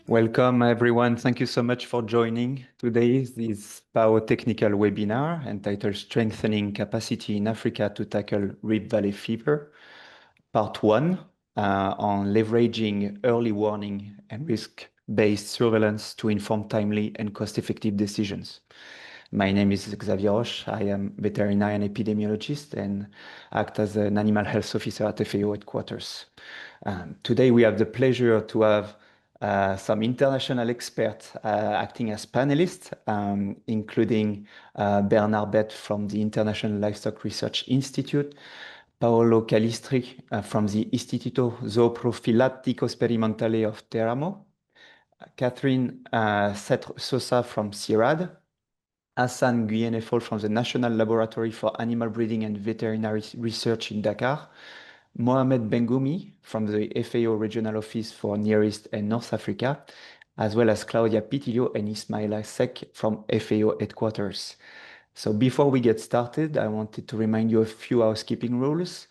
Welcome, everyone. Thank you so much for joining today's biotechnical webinar entitled Strengthening Capacity in Africa to Tackle Rift Valley Fever, Part 1 on leveraging early warning and risk-based surveillance to inform timely and cost-effective decisions. My name is Xavier Roche. I am veterinary and epidemiologist and act as an animal health officer at FAO headquarters. Today we have the pleasure to have some international experts acting as panelists, including Bernard Bett from the International Livestock Research Institute, Paolo Calistri from the Istituto Zooprofilattico Sperimentale of Teramo, Catherine Sosa from CIRAD, Hassan Guyenefol from the National Laboratory for Animal Breeding and Veterinary Research in Dakar, Mohamed Bengoumi from the FAO Regional Office for Near East and North Africa, as well as Claudia Pitillo and Ismaila Sek from FAO headquarters. So before we get started, I wanted to remind you of a few housekeeping rules.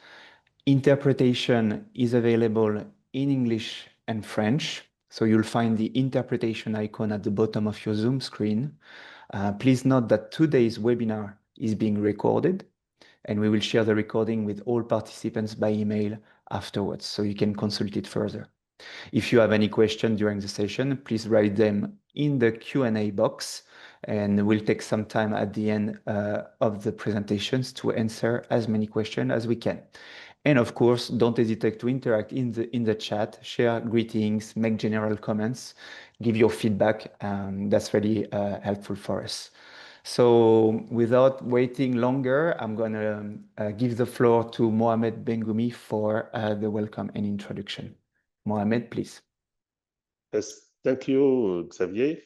Interpretation is available in English and French, so you'll find the interpretation icon at the bottom of your Zoom screen. Please note that today's webinar is being recorded, and we will share the recording with all participants by email afterwards, so you can consult it further. If you have any questions during the session, please write them in the Q&A box, and we'll take some time at the end of the presentations to answer as many questions as we can. And of course, don't hesitate to interact in the chat, share greetings, make general comments, give your feedback. That's really helpful for us. So without waiting longer, I'm going to give the floor to Mohamed Bengoumi for the welcome and introduction. Mohamed, please. Yes, thank you, Xavier.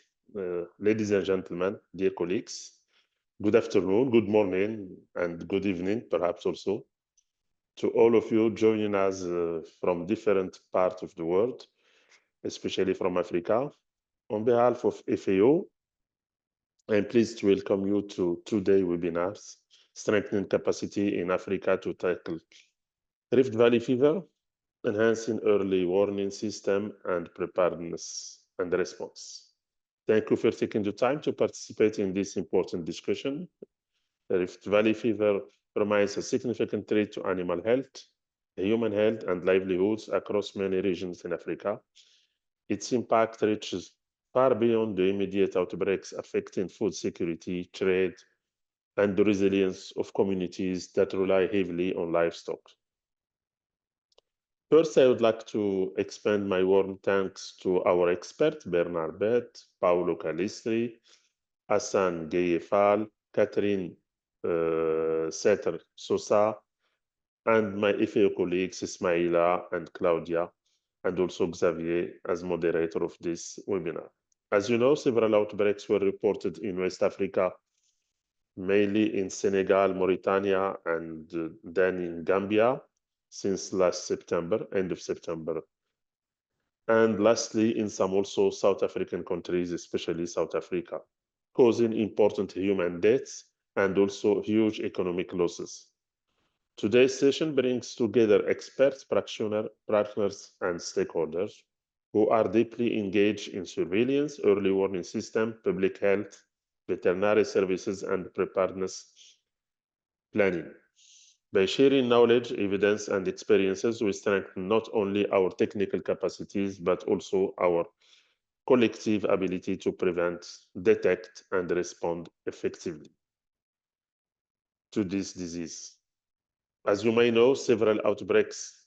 Ladies and gentlemen, dear colleagues, good afternoon, good morning, and good evening, perhaps also, to all of you joining us from different parts of the world, especially from Africa. On behalf of FAO, I'm pleased to welcome you to today's webinars, Strengthening Capacity in Africa to Tackle Rift Valley Fever, Enhancing Early Warning System and Preparedness and Response. Thank you for taking the time to participate in this important discussion. Rift Valley Fever remains a significant threat to animal health, human health, and livelihoods across many regions in Africa. Its impact reaches far beyond the immediate outbreaks affecting food security, trade, and the resilience of communities that rely heavily on livestock. First, I would like to extend my warm thanks to our experts, Bernard Bett, Paolo Calistri, Hassan Gueyefal, Catherine Sosa, and my FAO colleagues, Ismaila and Claudia, and also Xavier as moderator of this webinar. As you know, several outbreaks were reported in West Africa, mainly in Senegal, Mauritania, and then in Gambia since last September, end of September. And lastly, in some also South African countries, especially South Africa, causing important human deaths and also huge economic losses. Today's session brings together experts, practitioners, partners, and stakeholders who are deeply engaged in surveillance, early warning system, public health, veterinary services, and preparedness planning. By sharing knowledge, evidence, and experiences, we strengthen not only our technical capacities, but also our collective ability to prevent, detect, and respond effectively to this disease. As you may know, several outbreaks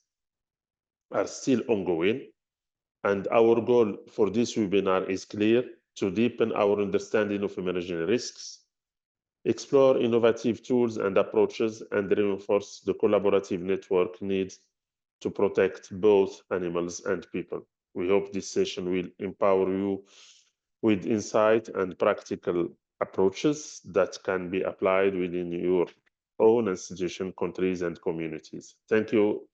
are still ongoing, and our goal for this webinar is clear: to deepen our understanding of emerging risks, explore innovative tools and approaches, and reinforce the collaborative network needed to protect both animals and people. We hope this session will empower you with insight and practical approaches that can be applied within your own institution, countries, and communities. Thank you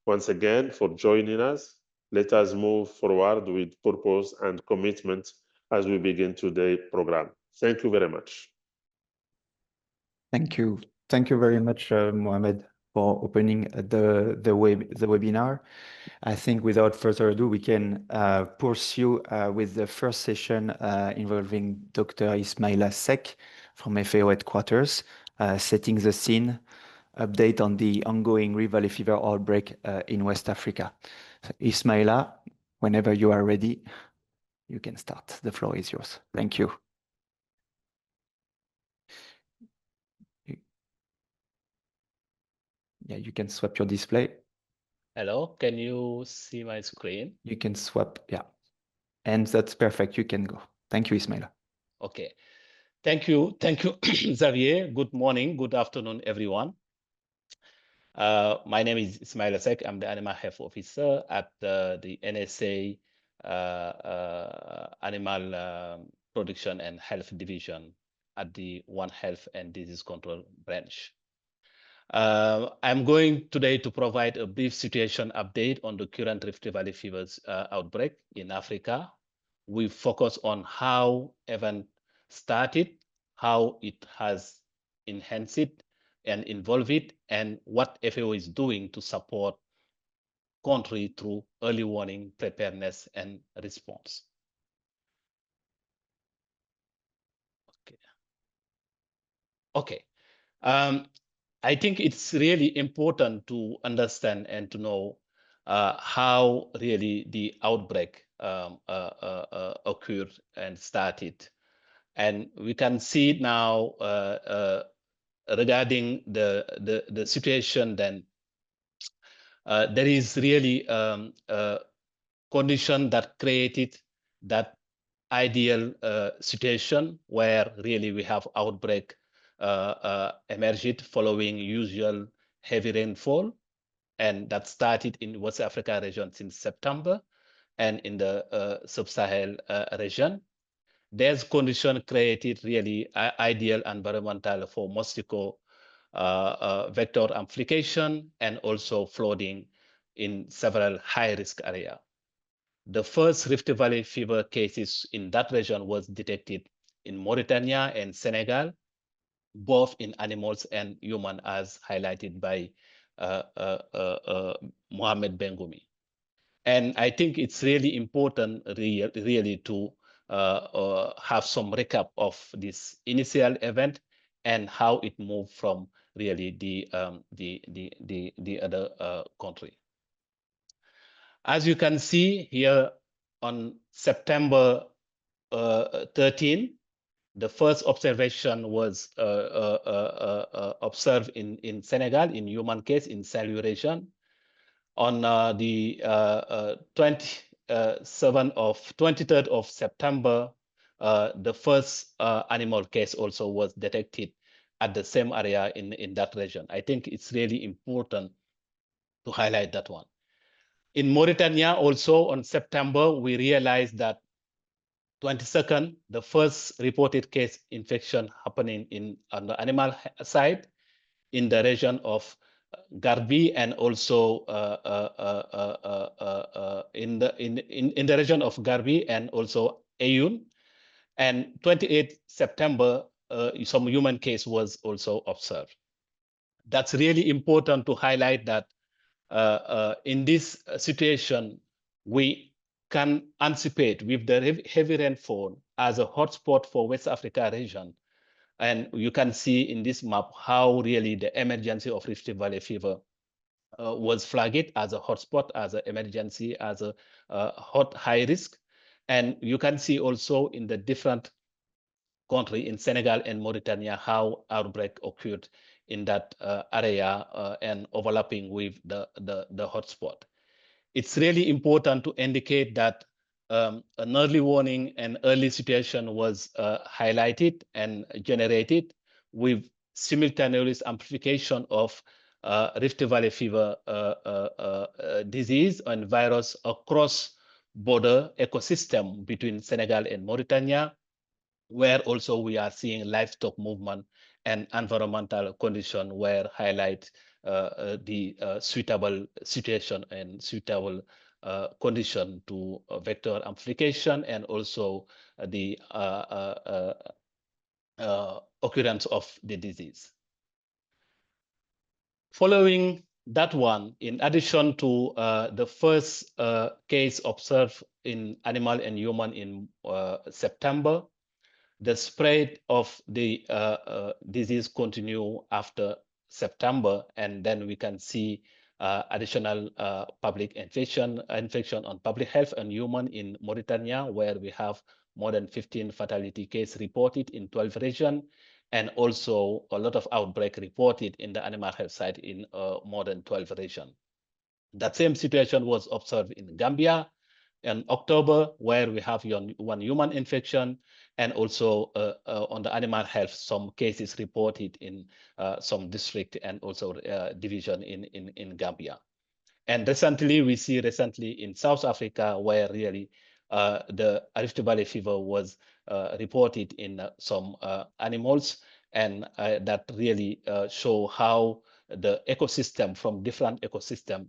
once again for joining us. Let us move forward with purpose and commitment as we begin today's program. Thank you very much. Thank you. Thank you very much, Mohamed. for opening the webinar. I think without further ado, we can pursue with the first session involving Dr. Ismaila Sek from FAO headquarters, setting the scene, update on the ongoing Rift Valley fever outbreak in West Africa. So, Ismaila, whenever you are ready, you can start. The floor is yours. Thank you. Yeah, you can swap your display. Hello, can you see my screen? You can swap, yeah. And that's perfect. You can go. Thank you, Ismaila. Okay. Thank you, Xavier. Good morning, good afternoon, everyone. My name is Ismaila Sek. I'm the Animal Health Officer at the NSA Animal Production and Health Division at the One Health and Disease Control Branch. I'm going today to provide a brief situation update on the current Rift Valley fevers outbreak in Africa. We focus on how event started, how it has enhanced it and involved it, and what FAO is doing to support country through early warning, preparedness, and response. Okay. I think it's really important to understand and to know how really the outbreak occurred and started. And we can see now regarding the situation, then there is really a condition that created that ideal situation where really we have outbreak emerged following usual heavy rainfall, and that started in West Africa region since September, and in the sub-Sahel region. There's condition created really ideal environmental for mosquito vector amplification and also flooding in several high-risk areas. The first Rift Valley fever cases in that region was detected in Mauritania and Senegal, both in animals and human, as highlighted by Mohamed Bengoumi. And I think it's really important really to have some recap of this initial event and how it moved from really the other country. As you can see here on September 13, the first observation was observed in Senegal, in human case, in Sahel region. On the 23rd of September, the first animal case also was detected at the same area in that region. I think it's really important to highlight that one. In Mauritania also on September, we realized that 22nd, the first reported case infection happening on the animal side in the region of Garbi, and also in the region of Garbi and also Ayoun. And 28th September, some human case was also observed. That's really important to highlight that in this situation, we can anticipate with the heavy rainfall as a hotspot for West Africa region. And you can see in this map how really the emergency of Rift Valley fever was flagged as a hotspot, as an emergency, as a hot high risk. And you can see also in the different country in Senegal and Mauritania how outbreak occurred in that area and overlapping with the hotspot. It's really important to indicate that an early warning and early situation was highlighted and generated with simultaneous amplification of Rift Valley fever disease and virus across border ecosystem between Senegal and Mauritania, where also we are seeing livestock movement and environmental condition where highlight the suitable situation and suitable condition to vector amplification and also the occurrence of the disease. Following that one, in addition to the first case observed in animal and human in September, the spread of the disease continue after September, and then we can see additional public infection on public health and human in Mauritania, where we have more than 15 fatality cases reported in 12 regions, and also a lot of outbreak reported in the animal health side in more than 12 regions. That same situation was observed in Gambia in October, where we have one human infection, and also on the animal health, some cases reported in some district and also division in Gambia. And recently, we see in South Africa, where really the Rift Valley fever was reported in some animals, and that really show how the ecosystem, from different ecosystem,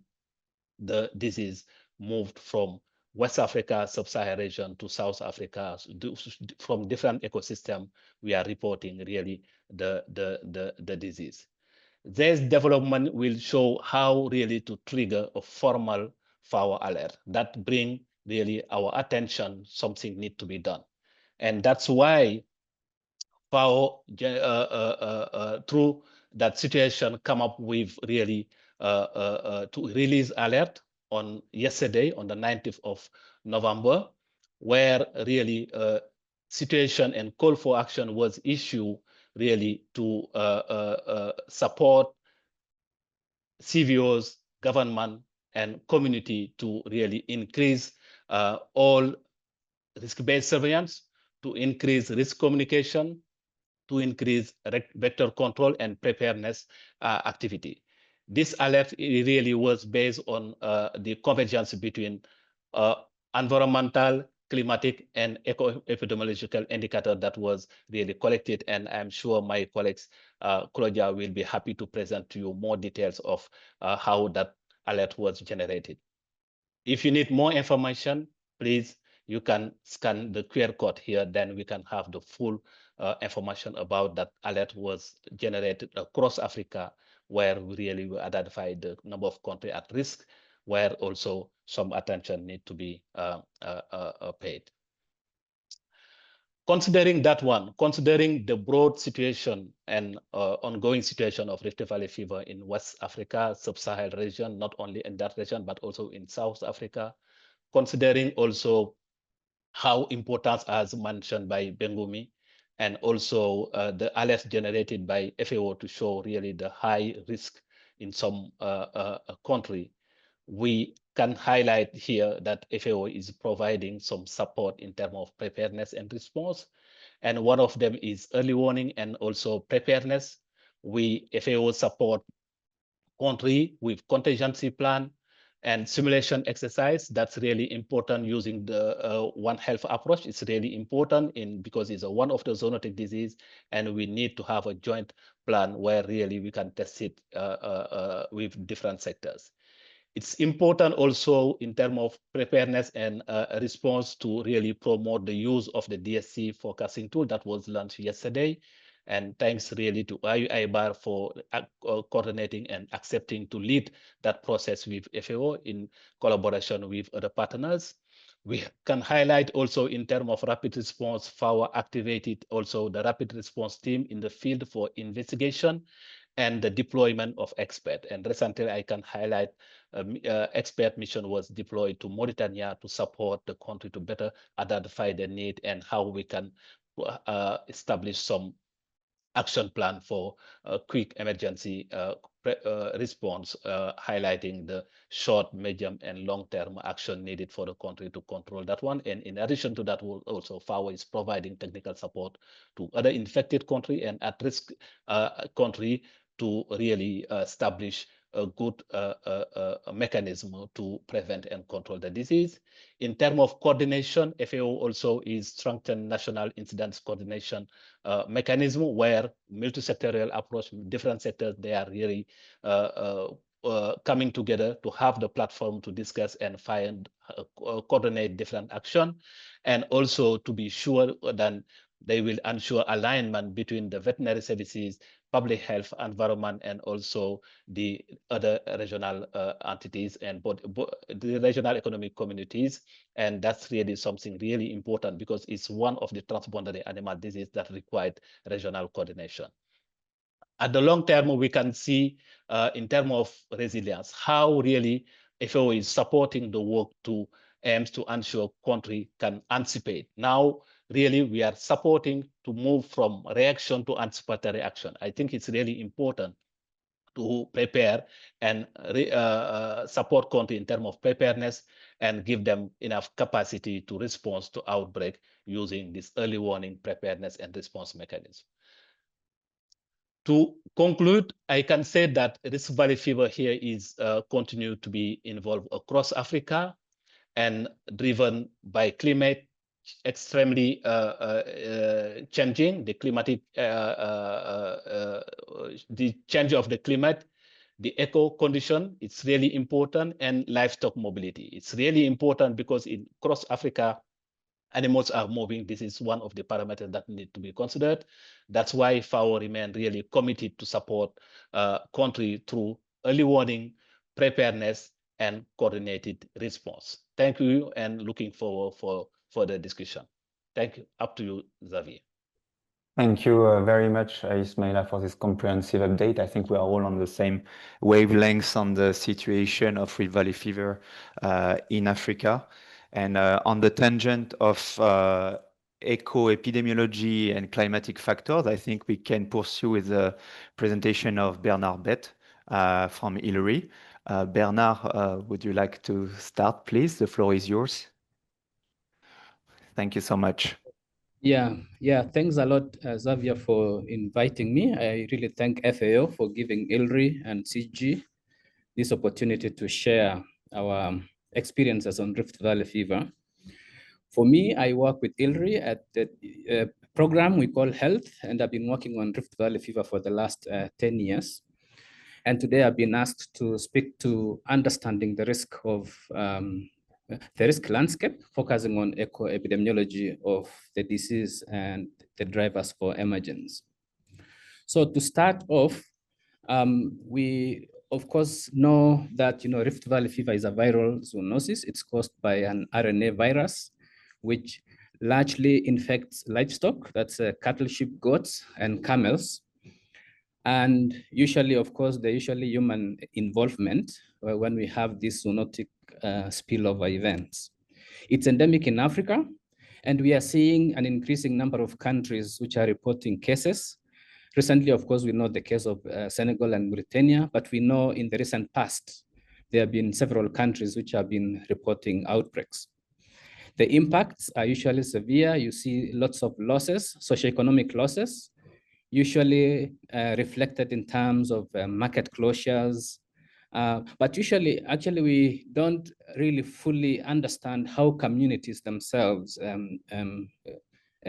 the disease moved from West Africa, sub-Saharan region to South Africa. From different ecosystem, we are reporting really the disease. This development will show how really to trigger a formal FAO alert that bring really our attention, something need to be done. And that's why FAO, through that situation, come up with really to release alert on yesterday, on the 19th of November, where really situation and call for action was issued really to support CVOs, government, and community to really increase all risk-based surveillance, to increase risk communication, to increase vector control and preparedness activity. This alert really was based on the convergence between environmental, climatic, and eco-epidemiological indicator that was really collected. And I'm sure my colleagues, Claudia, will be happy to present to you more details of how that alert was generated. If you need more information, please, you can scan the QR code here, then we can have the full information about that alert was generated across Africa, where we really will identify the number of countries at risk, where also some attention need to be paid. Considering that one, considering the broad situation and ongoing situation of Rift Valley fever in West Africa, sub-Saharan region, not only in that region, but also in South Africa, considering also how important, as mentioned by Bengumi, and also the alerts generated by FAO to show really the high risk in some country, we can highlight here that FAO is providing some support in terms of preparedness and response. And one of them is early warning and also preparedness. FAO support country with contingency plan and simulation exercise. That's really important using the One Health approach. It's really important because it's one of the zoonotic disease, and we need to have a joint plan where really we can test it with different sectors. It's important also in terms of preparedness and response to really promote the use of the DSC forecasting tool that was launched yesterday. And thanks really to IBAR for coordinating and accepting to lead that process with FAO in collaboration with other partners. We can highlight also in terms of rapid response, FAO activated also the rapid response team in the field for investigation and the deployment of experts. And recently I can highlight expert mission was deployed to Mauritania to support the country to better identify the need and how we can establish some action plan for quick emergency response, highlighting the short, medium, and long-term action needed for the country to control that one. And in addition to that, also FAO is providing technical support to other infected country and at-risk country to really establish a good mechanism to prevent and control the disease. In terms of coordination, FAO also is strengthened national incidents coordination mechanism, where multi-sectorial approach, different sectors, they are really coming together to have the platform to discuss and find coordinate different action, and also to be sure that they will ensure alignment between the veterinary services, public health, environment, and also the other regional entities and the regional economic communities. And that's really something really important because it's one of the transboundary animal diseases that required regional coordination. At the long term, we can see in terms of resilience, how really FAO is supporting the work to aims to ensure country can anticipate. Now, really, we are supporting to move from reaction to anticipatory action. I think it's really important to prepare and support country in terms of preparedness and give them enough capacity to respond to outbreak using this early warning preparedness and response mechanism. To conclude, I can say that Rift Valley fever here is continue to be involved across Africa and driven by climate extremely changing, the climatic, the change of the climate, the eco condition, it's really important, and livestock mobility. It's really important because in across Africa, animals are moving. This is one of the parameters that need to be considered. That's why FAO remain really committed to support country through early warning, preparedness, and coordinated response. Thank you, and looking forward for further discussion. Thank you. Up to you, Xavier. Thank you very much, Ismaila, for this comprehensive update. I think we are all on the same wavelengths on the situation of Rift Valley fever in Africa. And on the tangent of eco-epidemiology and climatic factors, I think we can pursue with the presentation of Bernard Bett from ILRI. Bernard, would you like to start, please? The floor is yours. Thank you so much. Yeah, thanks a lot, Xavier, for inviting me. I really thank FAO for giving ILRI and CG this opportunity to share our experiences on Rift Valley fever. For me, I work with ILRI at the program we call Health, and I've been working on Rift Valley fever for the last 10 years. And today I've been asked to speak to understanding the risk of the risk landscape, focusing on eco-epidemiology of the disease and the drivers for emergence. So to start off, we of course know that Rift Valley fever is a viral zoonosis. It's caused by an RNA virus, which largely infects livestock, that's cattle, sheep, goats, and camels. And usually, of course, the usually human involvement when we have these zoonotic spillover events. It's endemic in Africa, and we are seeing an increasing number of countries which are reporting cases. Recently, of course, we know the case of Senegal and Mauritania, but we know in the recent past, there have been several countries which have been reporting outbreaks. The impacts are usually severe. You see lots of losses, socioeconomic losses, usually reflected in terms of market closures. But usually, actually, we don't really fully understand how communities themselves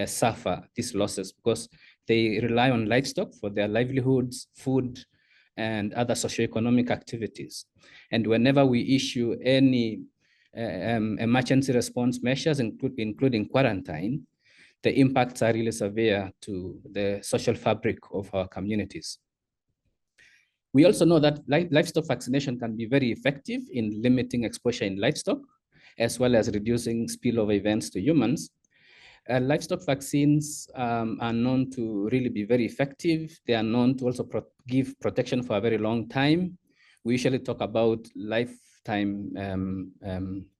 suffer these losses because they rely on livestock for their livelihoods, food, and other socioeconomic activities. And whenever we issue any emergency response measures, including quarantine, the impacts are really severe to the social fabric of our communities. We also know that livestock vaccination can be very effective in limiting exposure in livestock, as well as reducing spillover events to humans. Livestock vaccines are known to really be very effective. They are known to also give protection for a very long time. We usually talk about lifetime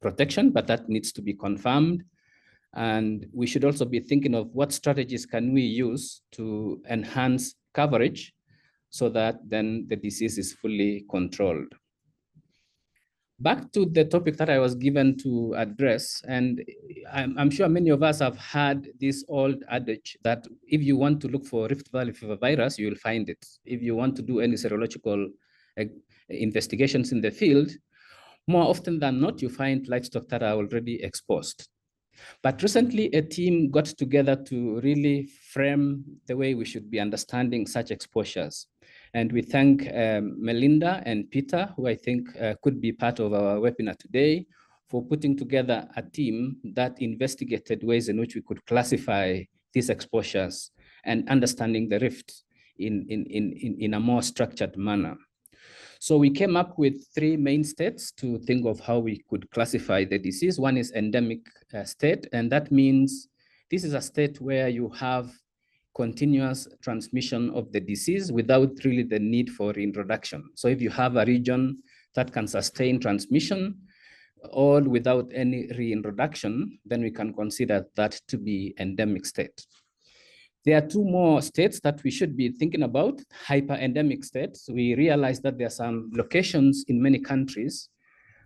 protection, but that needs to be confirmed. And we should also be thinking of what strategies can we use to enhance coverage so that then the disease is fully controlled. Back to the topic that I was given to address, and I'm sure many of us have heard this old adage that if you want to look for Rift Valley fever virus, you will find it. If you want to do any serological investigations in the field, more often than not, you find livestock that are already exposed. But recently, a team got together to really frame the way we should be understanding such exposures. And we thank Melinda and Peter, who I think could be part of our webinar today, for putting together a team that investigated ways in which we could classify these exposures and understanding the rift in a more structured manner. So we came up with 3 main states to think of how we could classify the disease. One is endemic state, and that means this is a state where you have continuous transmission of the disease without really the need for reintroduction. So if you have a region that can sustain transmission all without any reintroduction, then we can consider that to be endemic state. There are 2 more states that we should be thinking about, hyperendemic states. We realize that there are some locations in many countries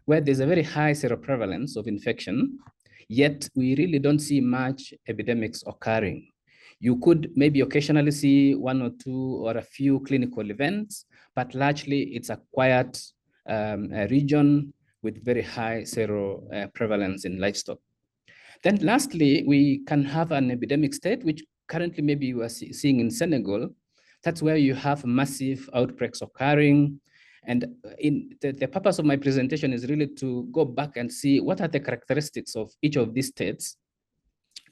where there's a very high seroprevalence of infection, yet we really don't see much epidemics occurring. You could maybe occasionally see 1 or 2 or a few clinical events, but largely it's a quiet region with very high seroprevalence in livestock. Then lastly, we can have an epidemic state, which currently maybe you are seeing in Senegal. That's where you have massive outbreaks occurring. And in the purpose of my presentation is really to go back and see what are the characteristics of each of these states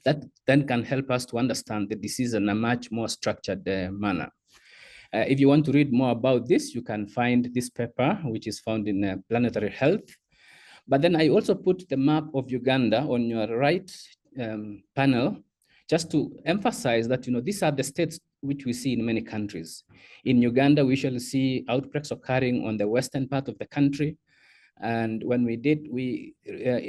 that then can help us to understand the disease in a much more structured manner. If you want to read more about this, you can find this paper, which is found in Planetary Health. But then I also put the map of Uganda on your right panel, just to emphasize that these are the states which we see in many countries. In Uganda, we usually see outbreaks occurring on the western part of the country. And when we did,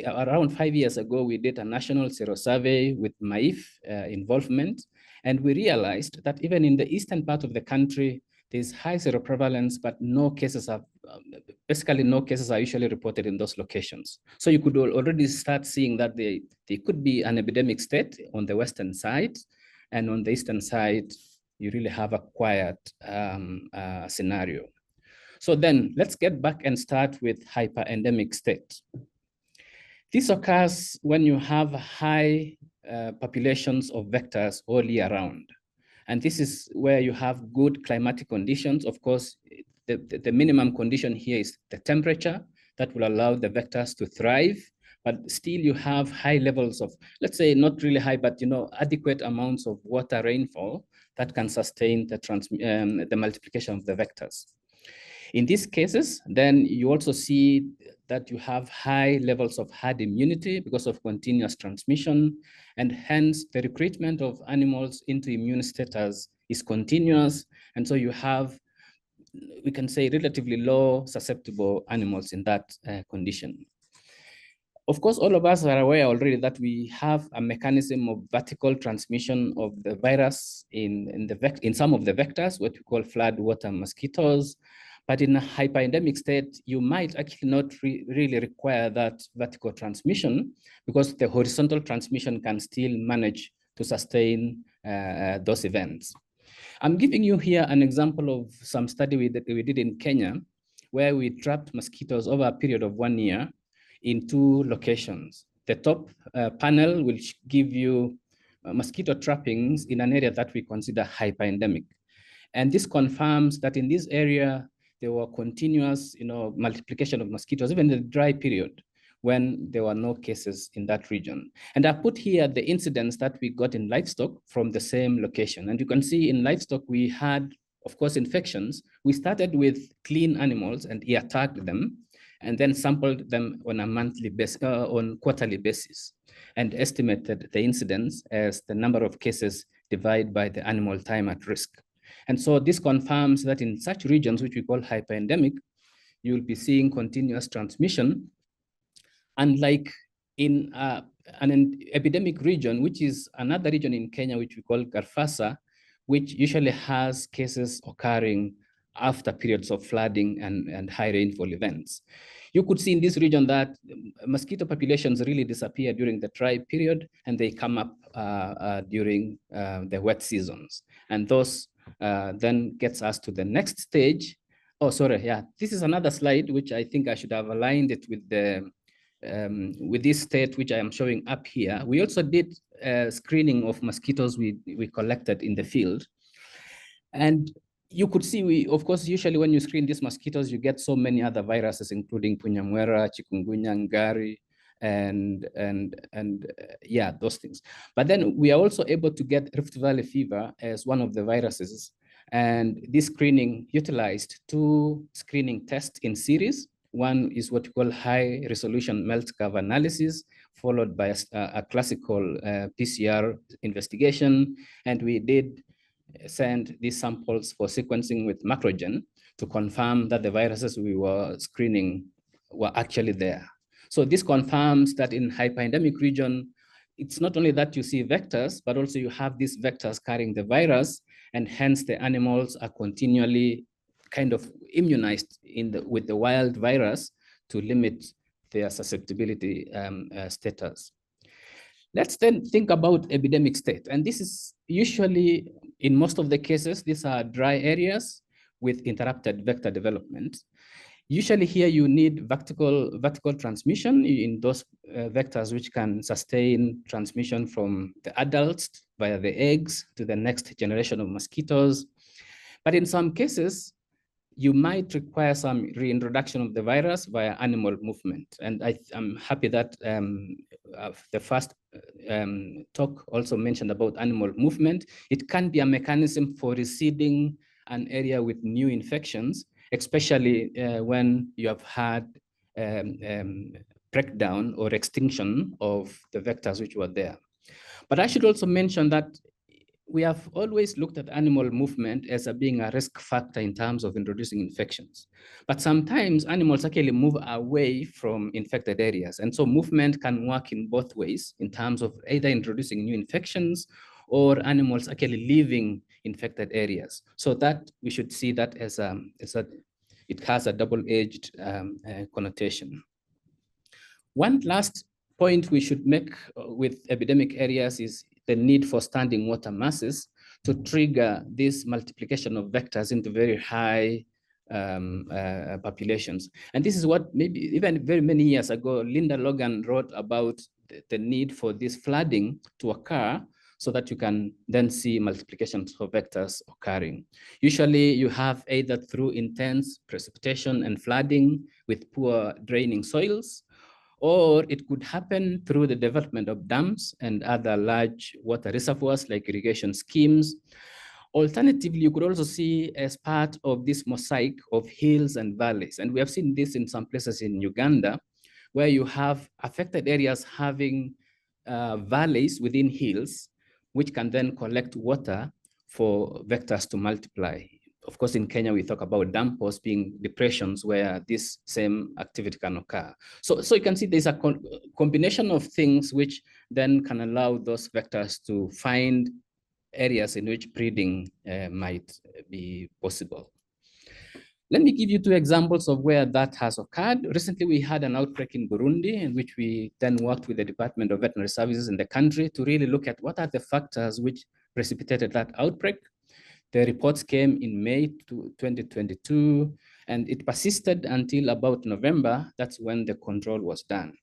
around 5 years ago, we did a national sero-survey with MAIF involvement. And we realized that even in the eastern part of the country, there's high seroprevalence, but no cases are, basically no cases are usually reported in those locations. So you could already start seeing that there could be an epidemic state on the western side, and on the eastern side, you really have a quiet scenario. So then let's get back and start with hyperendemic state. This occurs when you have high populations of vectors all year round. And this is where you have good climatic conditions. Of course, the minimum condition here is the temperature that will allow the vectors to thrive, but still you have high levels of, let's say not really high, but adequate amounts of water rainfall that can sustain the multiplication of the vectors. In these cases, then you also see that you have high levels of herd immunity because of continuous transmission, and hence the recruitment of animals into immune status is continuous. And so you have, we can say, relatively low susceptible animals in that condition. Of course, all of us are aware already that we have a mechanism of vertical transmission of the virus in some of the vectors, what we call floodwater mosquitoes. But in a hyperendemic state, you might actually not really require that vertical transmission, because the horizontal transmission can still manage to sustain those events. I'm giving you here an example of some study we did in Kenya, where we trapped mosquitoes over a period of 1 year in 2 locations. The top panel will give you mosquito trappings in an area that we consider hyperendemic. And this confirms that in this area, there were continuous multiplication of mosquitoes, even in the dry period, when there were no cases in that region. And I put here the incidents that we got in livestock from the same location. And you can see in livestock, we had, of course, infections. We started with clean animals and ear tagged them, and then sampled them on a monthly basis, on quarterly basis, and estimated the incidence as the number of cases divided by the animal time at risk. And so this confirms that in such regions, which we call hyperendemic, you will be seeing continuous transmission. Unlike in an epidemic region, which is another region in Kenya, which we call Garfasa, which usually has cases occurring after periods of flooding and high rainfall events. You could see in this region that mosquito populations really disappear during the dry period, and they come up during the wet seasons. And those then gets us to the next stage. Oh, sorry, yeah. This is another slide, which I think I should have aligned it with this state, which I am showing up here. We also did a screening of mosquitoes we collected in the field. And you could see, of course, usually when you screen these mosquitoes, you get so many other viruses, including punyamwera, chikungunya, ngari, and yeah, those things. But then we are also able to get Rift Valley fever as one of the viruses. And this screening utilized 2 screening tests in series. One is what we call high resolution melt curve analysis, followed by a classical PCR investigation. And we did send these samples for sequencing with macrogen to confirm that the viruses we were screening were actually there. So this confirms that in hyperendemic region, it's not only that you see vectors, but also you have these vectors carrying the virus, and hence the animals are continually kind of immunized with the wild virus to limit their susceptibility status. Let's then think about epidemic state. And this is usually, in most of the cases, these are dry areas with interrupted vector development. Usually here you need vertical transmission in those vectors which can sustain transmission from the adults via the eggs to the next generation of mosquitoes. But in some cases, you might require some reintroduction of the virus via animal movement. And I'm happy that the first talk also mentioned about animal movement. It can be a mechanism for reseeding an area with new infections, especially when you have had breakdown or extinction of the vectors which were there. But I should also mention that we have always looked at animal movement as being a risk factor in terms of introducing infections. But sometimes animals actually move away from infected areas. And so movement can work in both ways in terms of either introducing new infections or animals actually leaving infected areas. So that we should see that as it has a double-edged connotation. One last point we should make with epidemic areas is the need for standing water masses to trigger this multiplication of vectors into very high populations. And this is what maybe even very many years ago, Linda Logan wrote about the need for this flooding to occur so that you can then see multiplications of vectors occurring. Usually you have either through intense precipitation and flooding with poor draining soils, or it could happen through the development of dams and other large water reservoirs like irrigation schemes. Alternatively, you could also see as part of this mosaic of hills and valleys. And we have seen this in some places in Uganda, where you have affected areas having valleys within hills, which can then collect water for vectors to multiply. Of course, in Kenya, we talk about dampers being depressions where this same activity can occur. So you can see there's a combination of things which then can allow those vectors to find areas in which breeding might be possible. Let me give you 2 examples of where that has occurred. Recently, we had an outbreak in Burundi, in which we then worked with the Department of Veterinary Services in the country to really look at what are the factors which precipitated that outbreak. The reports came in May 2022, and it persisted until about November. That's when the control was done.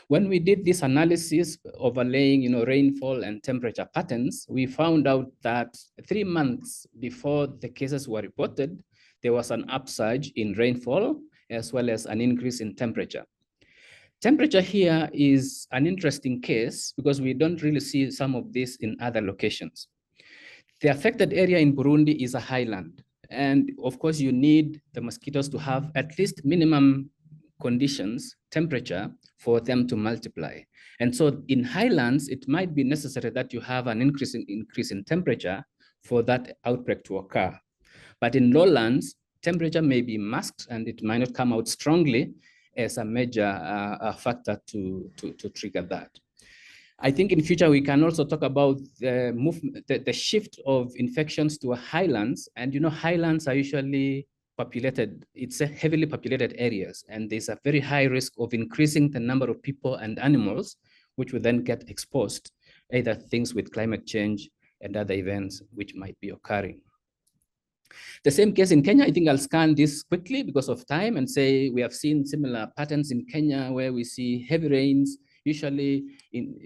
When we did this analysis overlaying rainfall and temperature patterns, we found out that 3 months before the cases were reported, there was an upsurge in rainfall as well as an increase in temperature. Temperature here is an interesting case because we don't really see some of this in other locations. The affected area in Burundi is a highland. And of course, you need the mosquitoes to have at least minimum conditions, temperature, for them to multiply. And so in highlands, it might be necessary that you have an increase in temperature for that outbreak to occur. But in lowlands, temperature may be masked and it might not come out strongly as a major factor to trigger that. I think in future, we can also talk about the movement, the shift of infections to highlands. And highlands are usually populated, it's a heavily populated areas. And there's a very high risk of increasing the number of people and animals, which will then get exposed, either things with climate change and other events which might be occurring. The same case in Kenya. I think I'll scan this quickly because of time and say we have seen similar patterns in Kenya where we see heavy rains, usually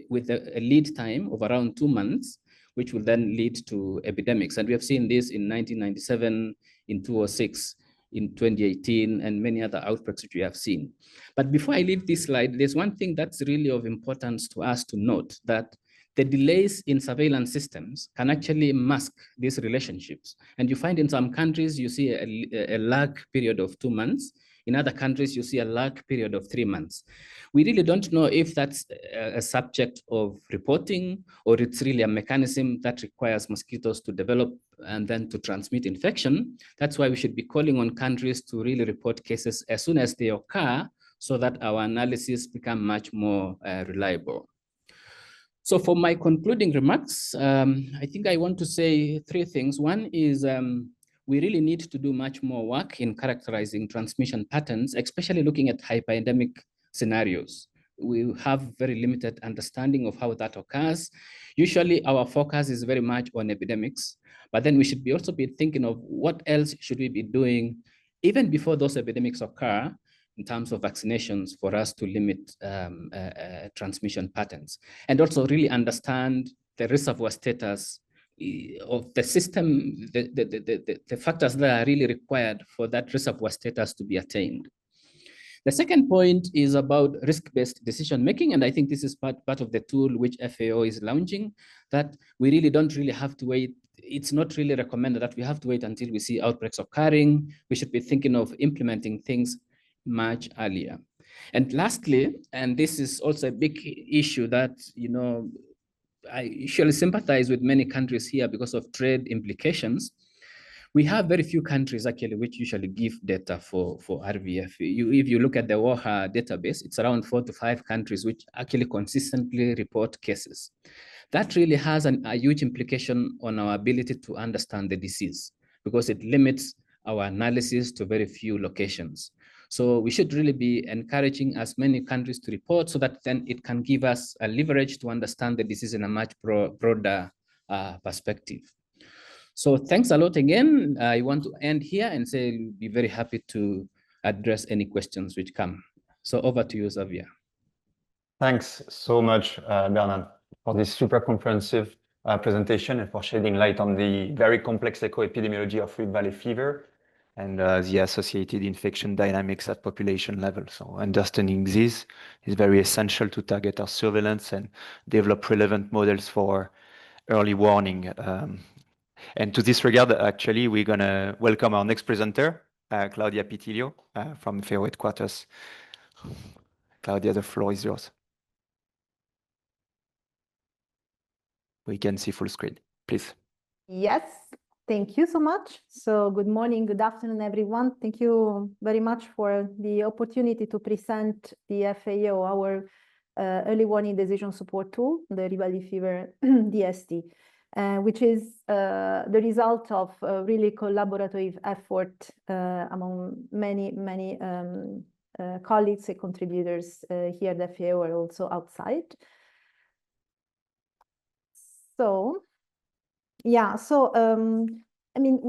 with a lead time of around 2 months, which will then lead to epidemics. And we have seen this in 1997, in 2006, in 2018, and many other outbreaks which we have seen. But before I leave this slide, there's one thing that's really of importance to us to note, that the delays in surveillance systems can actually mask these relationships. And you find in some countries, you see a lag period of 2 months. In other countries, you see a lag period of 3 months. We really don't know if that's a subject of reporting or it's really a mechanism that requires mosquitoes to develop and then to transmit infection. That's why we should be calling on countries to really report cases as soon as they occur so that our analysis become much more reliable. So for my concluding remarks, I think I want to say 3 things. One is we really need to do much more work in characterizing transmission patterns, especially looking at hyperendemic scenarios. We have very limited understanding of how that occurs. Usually our focus is very much on epidemics, but then we should also be thinking of what else should we be doing even before those epidemics occur in terms of vaccinations for us to limit transmission patterns, and also really understand the reservoir status of the system, the factors that are really required for that reservoir status to be attained. The second point is about risk-based decision-making, and I think this is part of the tool which FAO is launching, that we really don't really have to wait. It's not really recommended that we have to wait until we see outbreaks occurring. We should be thinking of implementing things much earlier. And lastly, and this is also a big issue that, you know, I usually sympathize with many countries here because of trade implications. We have very few countries actually which usually give data for RVF. If you look at the WOHA database, it's around 4 to 5 countries which actually consistently report cases. That really has a huge implication on our ability to understand the disease because it limits our analysis to very few locations. So we should really be encouraging as many countries to report so that then it can give us a leverage to understand the disease in a much broader perspective. So thanks a lot again. I want to end here and say we'll be very happy to address any questions which come. So over to you, Xavier. Thanks so much, Bernard, for this super comprehensive presentation and for shedding light on the very complex eco-epidemiology of Rift Valley fever and the associated infection dynamics at population level. So understanding this is very essential to target our surveillance and develop relevant models for early warning. And to this regard, actually, we're going to welcome our next presenter, Claudia Pitilio from FAO headquarters. Claudia, the floor is yours. We can see full screen, please. Yes, thank you so much. So good morning, good afternoon, everyone. Thank you very much for the opportunity to present the FAO, our early warning decision support tool, the Rift Valley fever DST. Which is the result of a really collaborative effort among many colleagues and contributors here at the FAO and also outside. So, yeah, so I mean,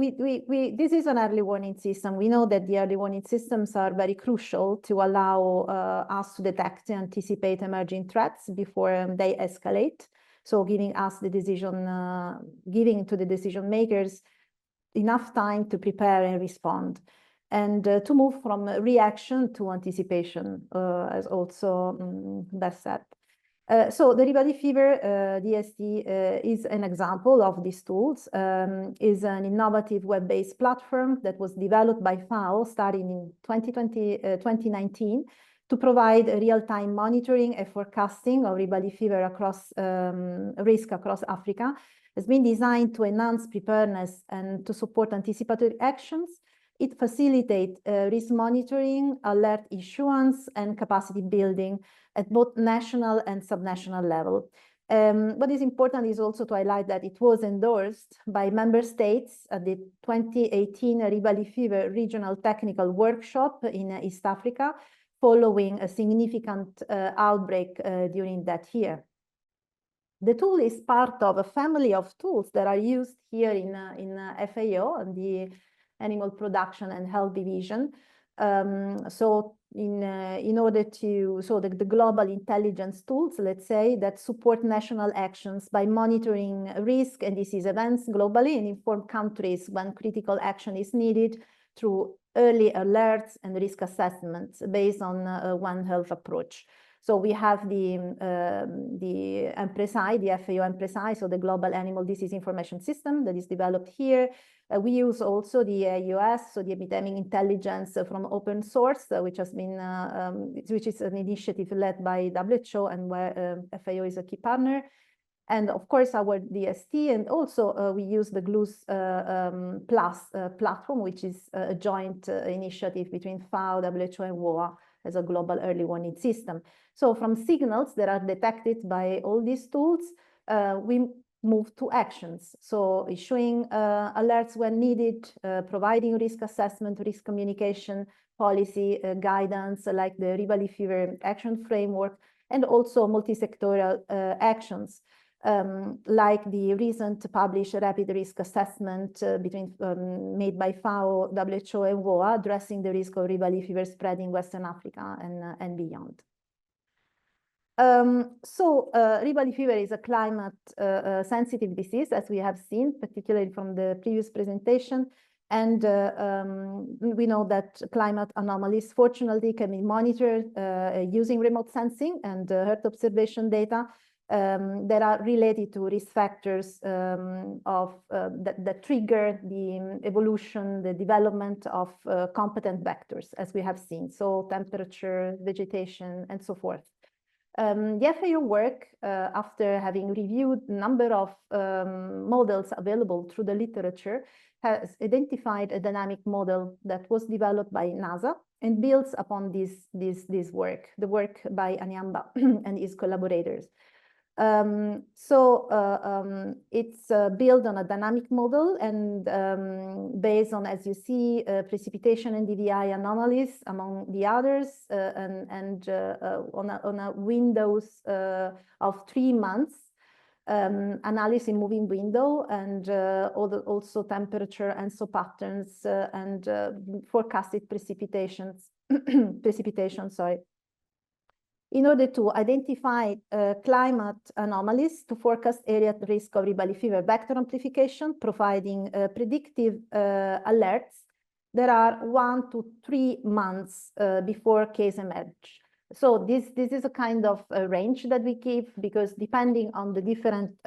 this is an early warning system. We know that the early warning systems are very crucial to allow us to detect and anticipate emerging threats before they escalate. So giving us the decision, giving to the decision makers enough time to prepare and respond, and to move from reaction to anticipation, as also best said. So the Rift Valley fever DST is an example of these tools. Is an innovative web-based platform that was developed by FAO starting in 2019. To provide real-time monitoring and forecasting of Rift Valley fever across risk across Africa. Has been designed to enhance preparedness and to support anticipatory actions. It facilitates risk monitoring, alert issuance, and capacity building at both national and subnational level. What is important is also to highlight that it was endorsed by member states at the 2018 Rift Valley fever regional technical workshop in East Africa, following a significant outbreak during that year. The tool is part of a family of tools that are used here in FAO, and the Animal Production and Health Division. So in order to, so the global intelligence tools, let's say, that support national actions by monitoring risk and disease events globally and inform countries when critical action is needed through early alerts and risk assessments based on One Health approach. So we have the MPRESI, the FAO MPRESI, so the Global Animal Disease Information System that is developed here. We use also the EUS, so the Epidemic Intelligence from open source, which has been, which is an initiative led by WHO and where FAO is a key partner. And of course, our DST, and also we use the GLUS Plus platform, which is a joint initiative between FAO, WHO, and WOA as a global early warning system. So from signals that are detected by all these tools, we move to actions. So issuing alerts when needed, providing risk assessment, risk communication, policy guidance, like the Rift Valley Fever Action Framework, and also multi-sectoral actions. Like the recent published rapid risk assessment made by FAO, WHO, and WOA, addressing the risk of Rift Valley fever spread in Western Africa and beyond. Rift Valley fever is a climate sensitive disease, as we have seen, particularly from the previous presentation. And we know that climate anomalies, fortunately, can be monitored using remote sensing and Earth observation data that are related to risk factors that trigger the evolution, the development of competent vectors, as we have seen. So temperature, vegetation, and so forth. The FAO work, after having reviewed a number of models available through the literature, has identified a dynamic model that was developed by NASA and builds upon this work, the work by Anyamba and his collaborators. It's built on a dynamic model and based on, as you see, precipitation and DVI anomalies among the others, and on a windows of 3 months, analysis in moving window, and also temperature and so patterns and forecasted precipitation, sorry, in order to identify climate anomalies to forecast area at risk of Rift Valley fever vector amplification, providing predictive alerts that are 1 to 3 months before case emerge. So this is a kind of range that we give, because depending on the different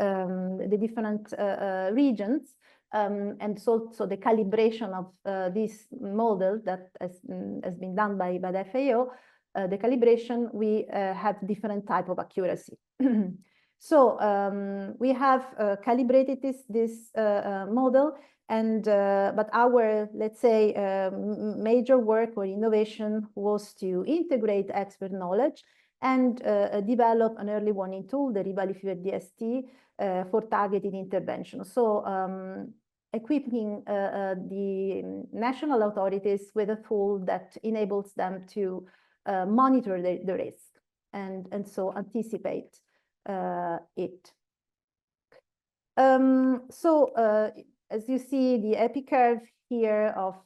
regions, and so the calibration of this model that has been done by the FAO, the calibration, we have different type of accuracy. So we have calibrated this model, and but our, let's say, major work or innovation was to integrate expert knowledge and develop an early warning tool, the Rift Valley Fever DST, for targeted intervention. So equipping the national authorities with a tool that enables them to monitor the risk and so anticipate it. As you see, the epicurve here of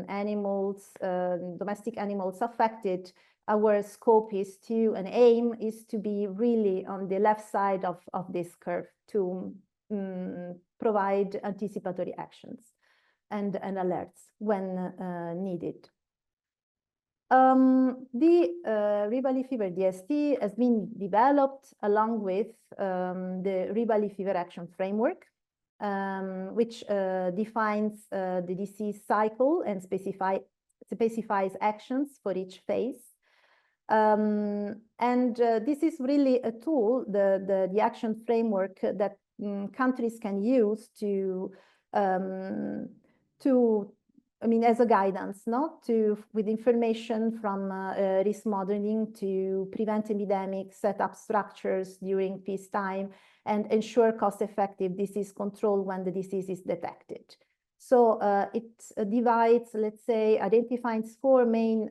animals, domestic animals affected, our scope is to, and aim is to be really on the left side of this curve to provide anticipatory actions and alerts when needed. The Rift Valley Fever DST has been developed along with the Rift Valley Fever Action Framework, which defines the disease cycle and specifies actions for each phase. This is really a tool, the action framework, that countries can use to I mean, as a guidance, with information from risk modeling to prevent epidemics, set up structures during peacetime, and ensure cost-effective disease control when the disease is detected. So it divides, let's say, identifies 4 main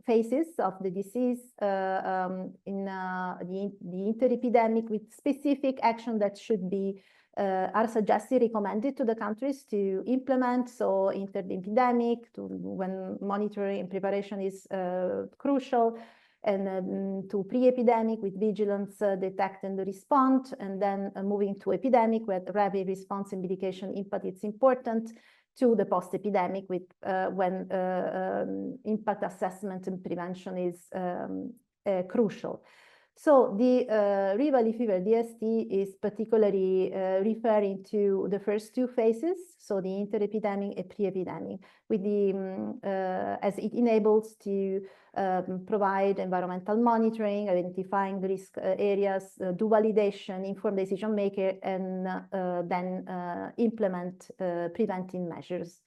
phases of the disease in the inter-epidemic, with specific action that should be are suggested, recommended to the countries to implement. So inter-epidemic, when monitoring and preparation is crucial, and to pre-epidemic with vigilance, detect and respond, and then moving to epidemic where rapid response and mitigation impact is important, to the post-epidemic with when impact assessment and prevention is crucial. So the Rift Valley fever, DST, is particularly referring to the first two phases, so the interepidemic and pre-epidemic, with the as it enables to provide environmental monitoring, identifying risk areas, do validation, inform decision maker, and then implement preventing measures.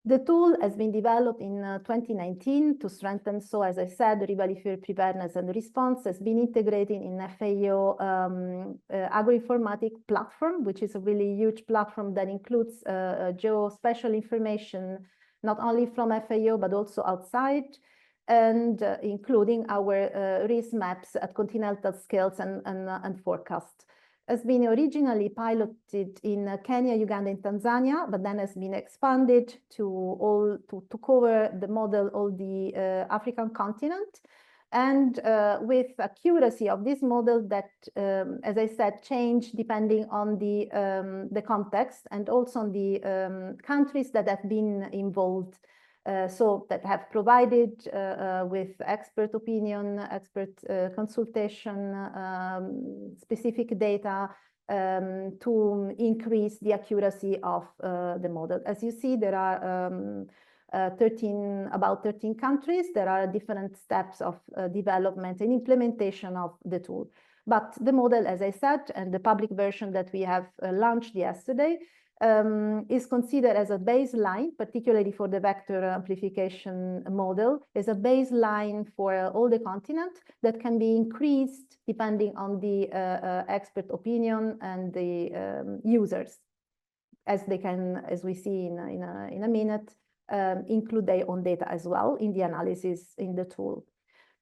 The tool has been developed in 2019 to strengthen, so as I said, the Rift Valley fever preparedness and response has been integrated in FAO agroinformatic platform, which is a really huge platform that includes geospatial information, not only from FAO, but also outside, and including our risk maps at continental scales and forecast. Has been originally piloted in Kenya, Uganda, and Tanzania, but then has been expanded to cover the model of the African continent. And with accuracy of this model that, as I said, change depending on the context and also on the countries that have been involved. So that have provided with expert opinion, expert consultation, specific data to increase the accuracy of the model. As you see, there are about 13 countries. There are different steps of development and implementation of the tool. But the model, as I said, and the public version that we have launched yesterday, is considered as a baseline, particularly for the vector amplification model, as a baseline for all the continent that can be increased depending on the expert opinion and the users, as they can, as we see in a minute, include their own data as well in the analysis in the tool.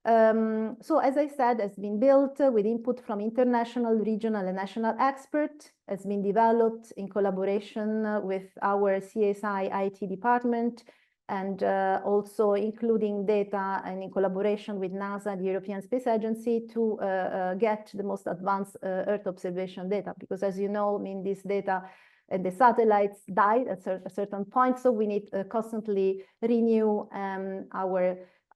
So as I said, has been built with input from international, regional, and national experts, has been developed in collaboration with our CSI IT department, and also including data and in collaboration with NASA, the European Space Agency, to get the most advanced Earth observation data. Because as you know, I mean, this data and the satellites died at a certain point, so we need constantly renew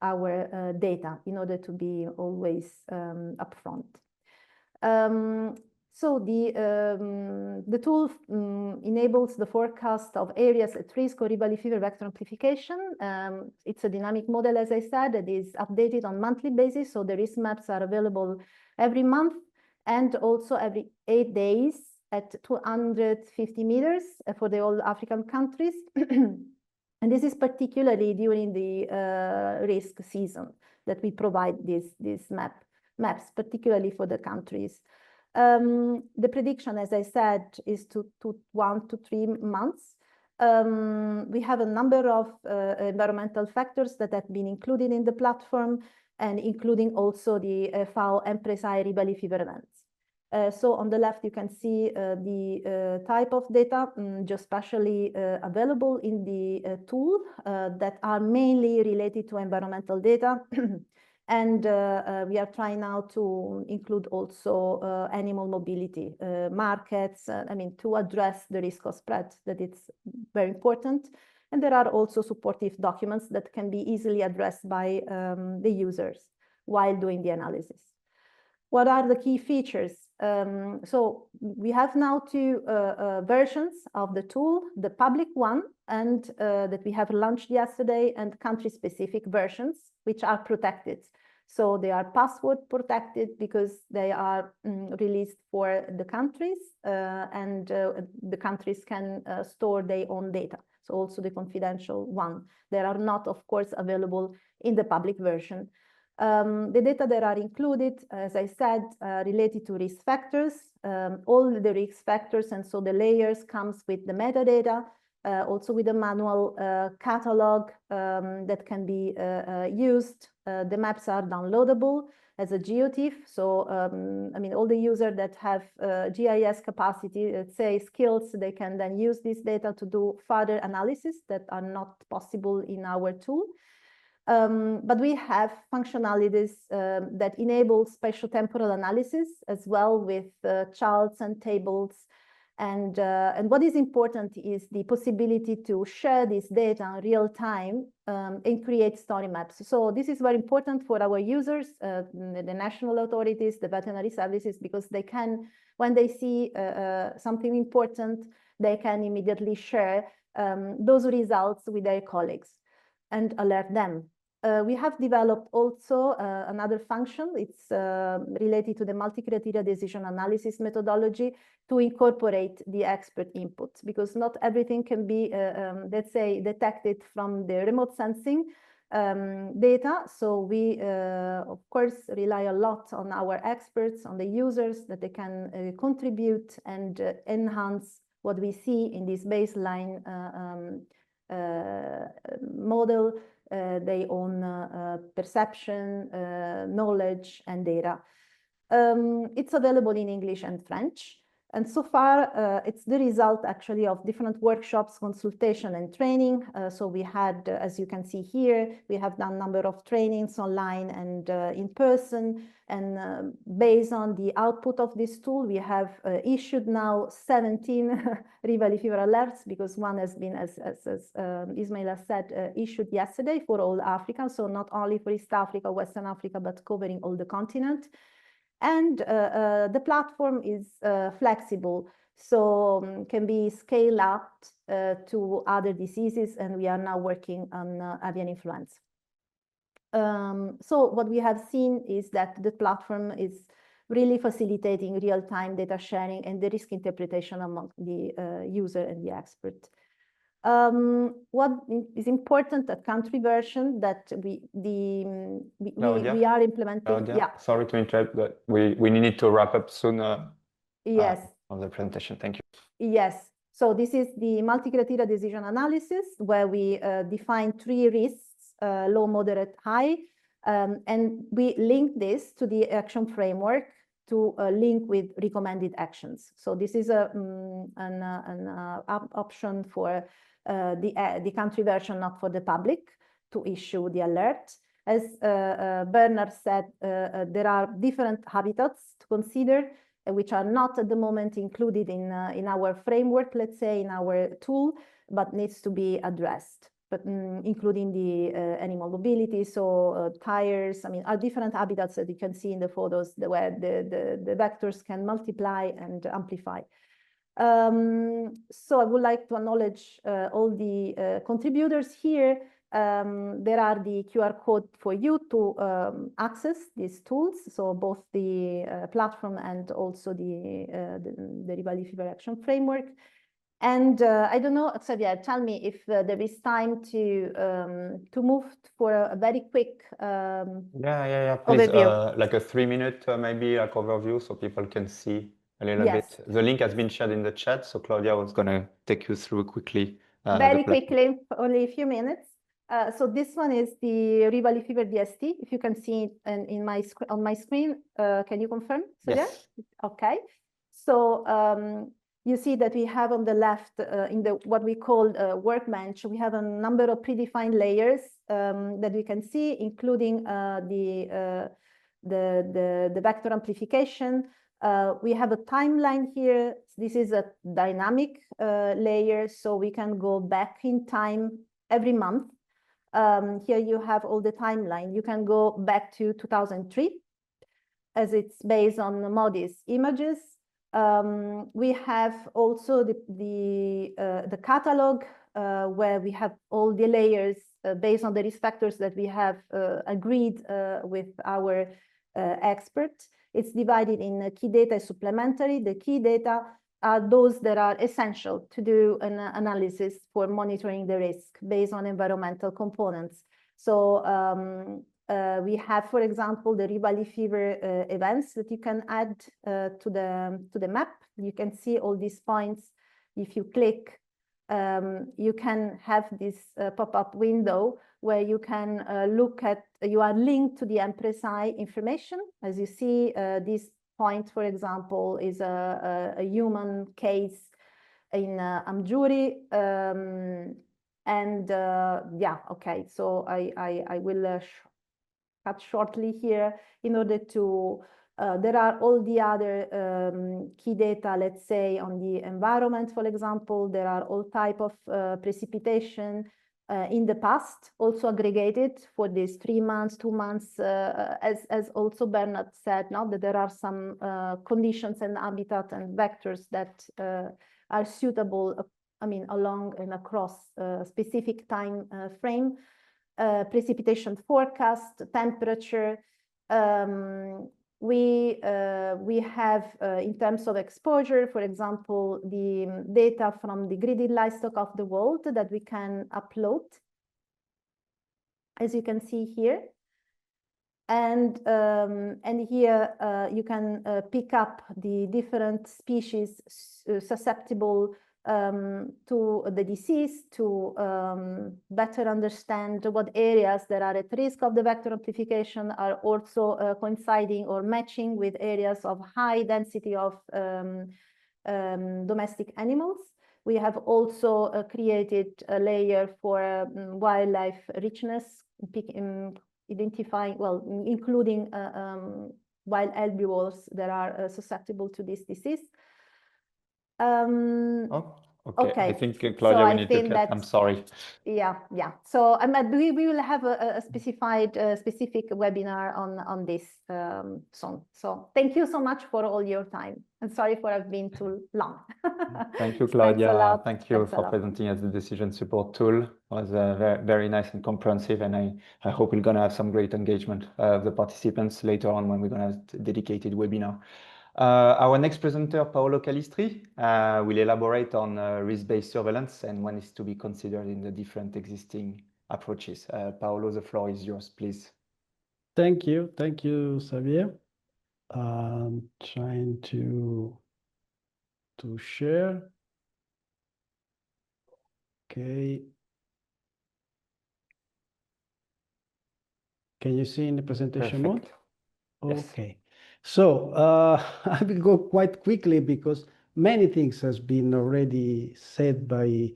our data in order to be always upfront. So the tool enables the forecast of areas at risk of Rift Valley fever vector amplification. It's a dynamic model, as I said, that is updated on monthly basis. So the risk maps are available every month and also every 8 days at 250 meters for the all African countries. And this is particularly during the risk season that we provide these maps, particularly for the countries. The prediction, as I said, is to 1 to 3 months. We have a number of environmental factors that have been included in the platform, and including also the FAO MPRESAI Rift Valley fever events. So on the left, you can see the type of data geospatially available in the tool that are mainly related to environmental data. And we are trying now to include also animal mobility markets, to address the risk of spread, that it's very important. And there are also supportive documents that can be easily addressed by the users while doing the analysis. What are the key features? So we have now 2 versions of the tool, the public one and that we have launched yesterday, and country-specific versions, which are protected. So they are password protected because they are released for the countries, and the countries can store their own data. So also the confidential one. They are not, of course, available in the public version. The data that are included, as I said, related to risk factors, all the risk factors, and so the layers comes with the metadata, also with a manual catalog that can be used. The maps are downloadable as a GeoTIFF. So, all the users that have GIS capacity, let's say skills, they can then use this data to do further analysis that are not possible in our tool. But we have functionalities that enable spatial temporal analysis as well, with charts and tables. And what is important is the possibility to share this data in real time and create story maps. So this is very important for our users, the national authorities, the veterinary services, because they can, when they see something important, they can immediately share those results with their colleagues and alert them. We have developed also another function. It's related to the multi-criteria decision analysis methodology to incorporate the expert input, because not everything can be, let's say, detected from the remote sensing data. So we, of course, rely a lot on our experts, on the users, that they can contribute and enhance what we see in this baseline model, their own perception, knowledge, and data. It's available in English and French. And so far, it's the result actually of different workshops, consultation, and training. So we had, as you can see here, we have done a number of trainings online and in person. And based on the output of this tool, we have issued now 17 Rift Valley fever alerts, because one has been, as Ismail has said, issued yesterday for all Africa. So not only for East Africa, Western Africa, but covering all the continent. And the platform is flexible, so can be scaled up to other diseases, and we are now working on avian influenza. So what we have seen is that the platform is really facilitating real-time data sharing and the risk interpretation among the user and the expert. What is important at country version that we are implementing. Claudia, yeah. Sorry to interrupt, but we need to wrap up soon. Yes. On the presentation. Thank you. Yes. So this is the multi-criteria decision analysis, where we define 3 risks, low, moderate, high, and we link this to the action framework to link with recommended actions. So this is an option for the country version, not for the public, to issue the alert. As Bernard said, there are different habitats to consider, which are not at the moment included in our framework, let's say, in our tool, but needs to be addressed, but including the animal mobility, so tires, I mean, are different habitats that you can see in the photos where the vectors can multiply and amplify. So I would like to acknowledge all the contributors here. There are the QR code for you to access these tools, so both the platform and also the Rift Valley Fever Action Framework. And I don't know, Xavier, tell me if there is time to move for a very quick yeah. Please, overview. like a 3-minute maybe like overview, so people can see a little bit. The link has been shared in the chat, so Claudia was going to take you through quickly. Very quickly, only a few minutes. So this one is the Rift Valley Fever DST. If you can see it on my screen, can you confirm? So yes. Yeah? Okay. So you see that we have on the left in the what we call workbench, we have a number of predefined layers that we can see, including the vector amplification. We have a timeline here. This is a dynamic layer, so we can go back in time every month. Here you have all the timeline. You can go back to 2003, as it's based on Modi's images. We have also the catalog where we have all the layers based on the risk factors that we have agreed with our experts. It's divided in key data and supplementary. The key data are those that are essential to do an analysis for monitoring the risk based on environmental components. So we have, for example, the Rift Valley fever events that you can add to the map. You can see all these points. If you click, you can have this pop-up window where you can look at, you are linked to the MPRESI information. As you see, this point, for example, is a human case in Amjuri. Yeah, okay, so I will cut shortly here in order to There are all the other key data, let's say, on the environment, for example. There are all type of precipitation in the past, also aggregated for these 3 months, 2 months, as also Bernard said, now that there are some conditions and habitat and vectors that are suitable, I mean, along and across a specific time frame. Precipitation forecast, temperature. We have, in terms of exposure, for example, the data from the gridded livestock of the world that we can upload, as you can see here. And here you can pick up the different species susceptible to the disease, to better understand what areas that are at risk of the vector amplification are also coinciding or matching with areas of high density of domestic animals. We have also created a layer for wildlife richness, identifying, well, including wild herbivores that are susceptible to this disease. Okay. I think, Claudia, we need to cut. I'm sorry. Yeah. So we will have a specific webinar on this soon. So thank you so much for all your time. And sorry for have been too long. Thank you, Claudia. Thanks a lot. Thank you for presenting us the decision support tool. It was very, very nice and comprehensive, and I hope we're going to have some great engagement of the participants later on when we're going to have a dedicated webinar. Our next presenter, Paolo Calistri, will elaborate on risk-based surveillance and when it's to be considered in the different existing approaches. Paolo, the floor is yours, please. Thank you, Xavier. Trying to share. Okay. Can you see in the presentation mode? Yes. Okay. So I will go quite quickly because many things has been already said by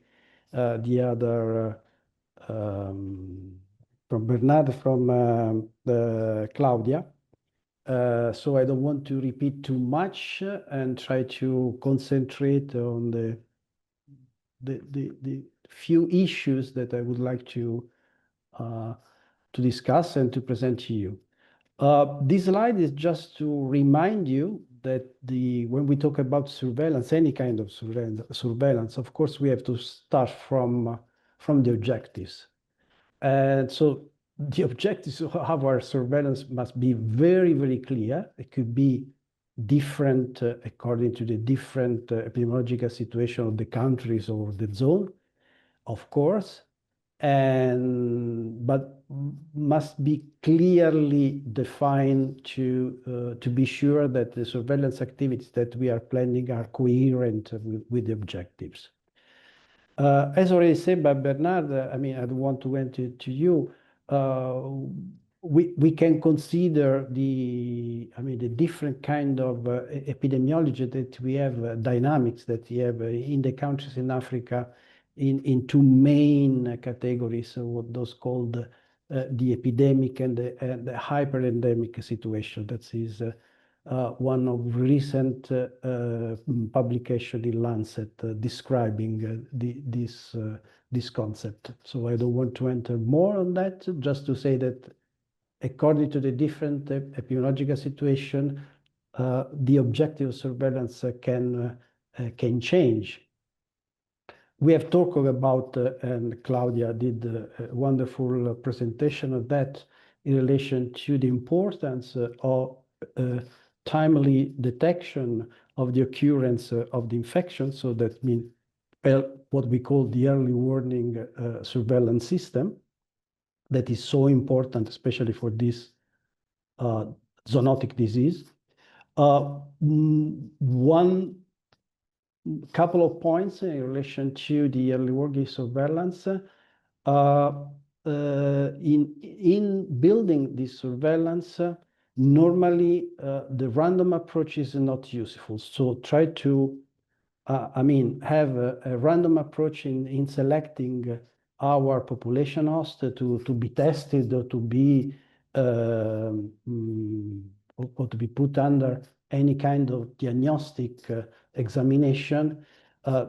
the other from Bernard, from Claudia. So I don't want to repeat too much and try to concentrate on the few issues that I would like to discuss and to present to you. This slide is just to remind you that when we talk about surveillance, any kind of surveillance, of course, we have to start from the objectives. And so the objectives of our surveillance must be very, very clear. It could be different according to the different epidemiological situation of the countries or the zone, of course, but must be clearly defined to be sure that the surveillance activities that we are planning are coherent with the objectives. As already said by Bernard, I mean, I don't want to enter to you. We can consider the different kind of epidemiology that we have, dynamics that we have in the countries in Africa in two main categories, so those called the epidemic and the hyper-endemic situation. That is one of recent publication in Lancet describing this concept. So I don't want to enter more on that, just to say that according to the different epidemiological situation, the objective of surveillance can change. We have talked about, and Claudia did a wonderful presentation of that in relation to the importance of timely detection of the occurrence of the infection. So that means what we call the early warning surveillance system that is so important, especially for this zoonotic disease. One couple of points in relation to the early warning surveillance. In building this surveillance, normally the random approach is not useful. So try to, have a random approach in selecting our population host to be tested or to be or to be put under any kind of diagnostic examination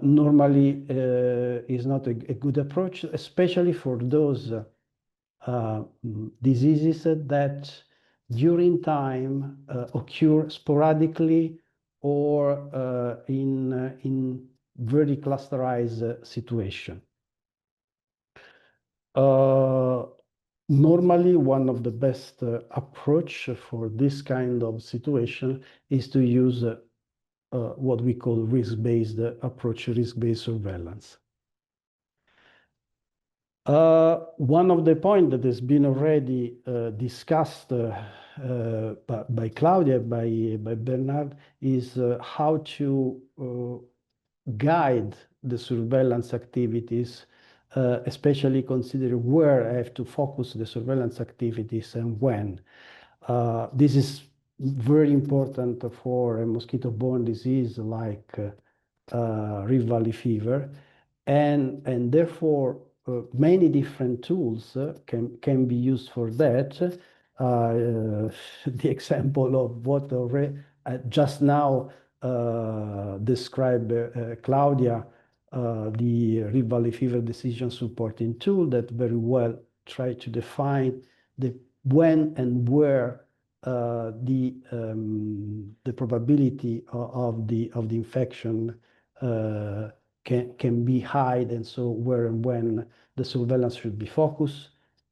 normally is not a good approach, especially for those diseases that during time occur sporadically or in very clusterized situation. Normally, one of the best approach for this kind of situation is to use what we call risk-based approach, risk-based surveillance. One of the points that has been already discussed by Claudia, by Bernard, is how to guide the surveillance activities, especially consider where I have to focus the surveillance activities and when. This is very important for a mosquito-borne disease like Rift Valley fever, and therefore many different tools can be used for that. The example of what just now described Claudia, the Rift Valley fever decision supporting tool that very well try to define the when and where the probability of the infection can be high, and so where and when the surveillance should be focused.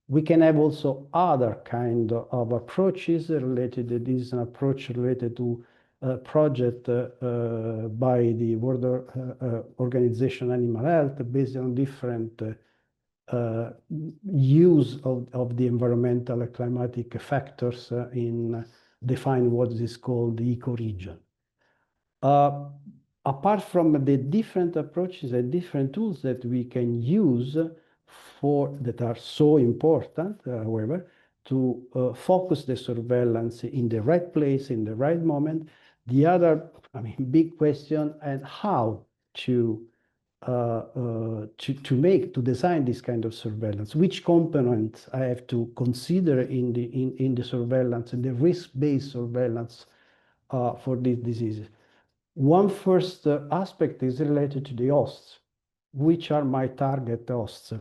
We can have also other kind of approaches related. This is an approach related to a project by the World Organization Animal Health based on different use of the environmental and climatic factors in define what is called the ecoregion. Apart from the different approaches and different tools that we can use that are so important, however, to focus the surveillance in the right place, in the right moment, the other, big question and how to design this kind of surveillance, which components I have to consider in the surveillance and the risk-based surveillance for these diseases. One first aspect is related to the hosts. Which are my target hosts?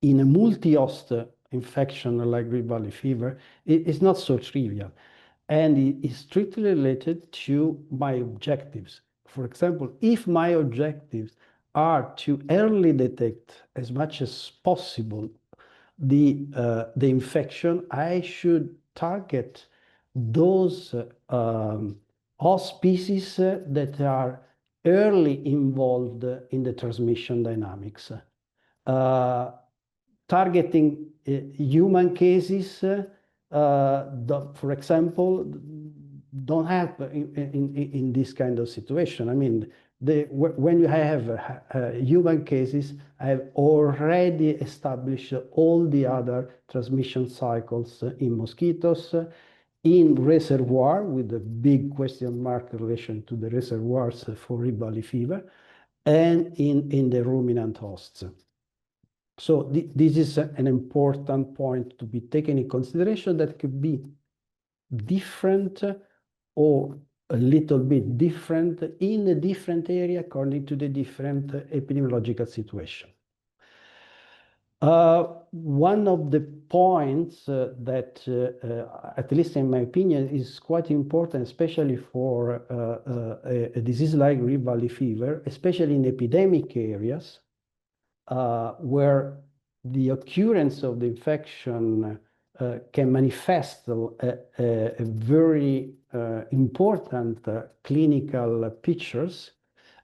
In a multi-host infection like Rift Valley fever, it is not so trivial, and it is strictly related to my objectives. For example, if my objectives are to early detect as much as possible the infection, I should target those host species that are early involved in the transmission dynamics. Targeting human cases, for example, don't help in this kind of situation. When you have human cases, I have already established all the other transmission cycles in mosquitoes, in reservoir, with a big question mark in relation to the reservoirs for Rift Valley fever, and in the ruminant hosts. So this is an important point to be taken in consideration, that could be different or a little bit different in a different area according to the different epidemiological situation. One of the points that, at least in my opinion, is quite important, especially for a disease like Rift Valley fever, especially in epidemic areas, where the occurrence of the infection can manifest a very important clinical pictures.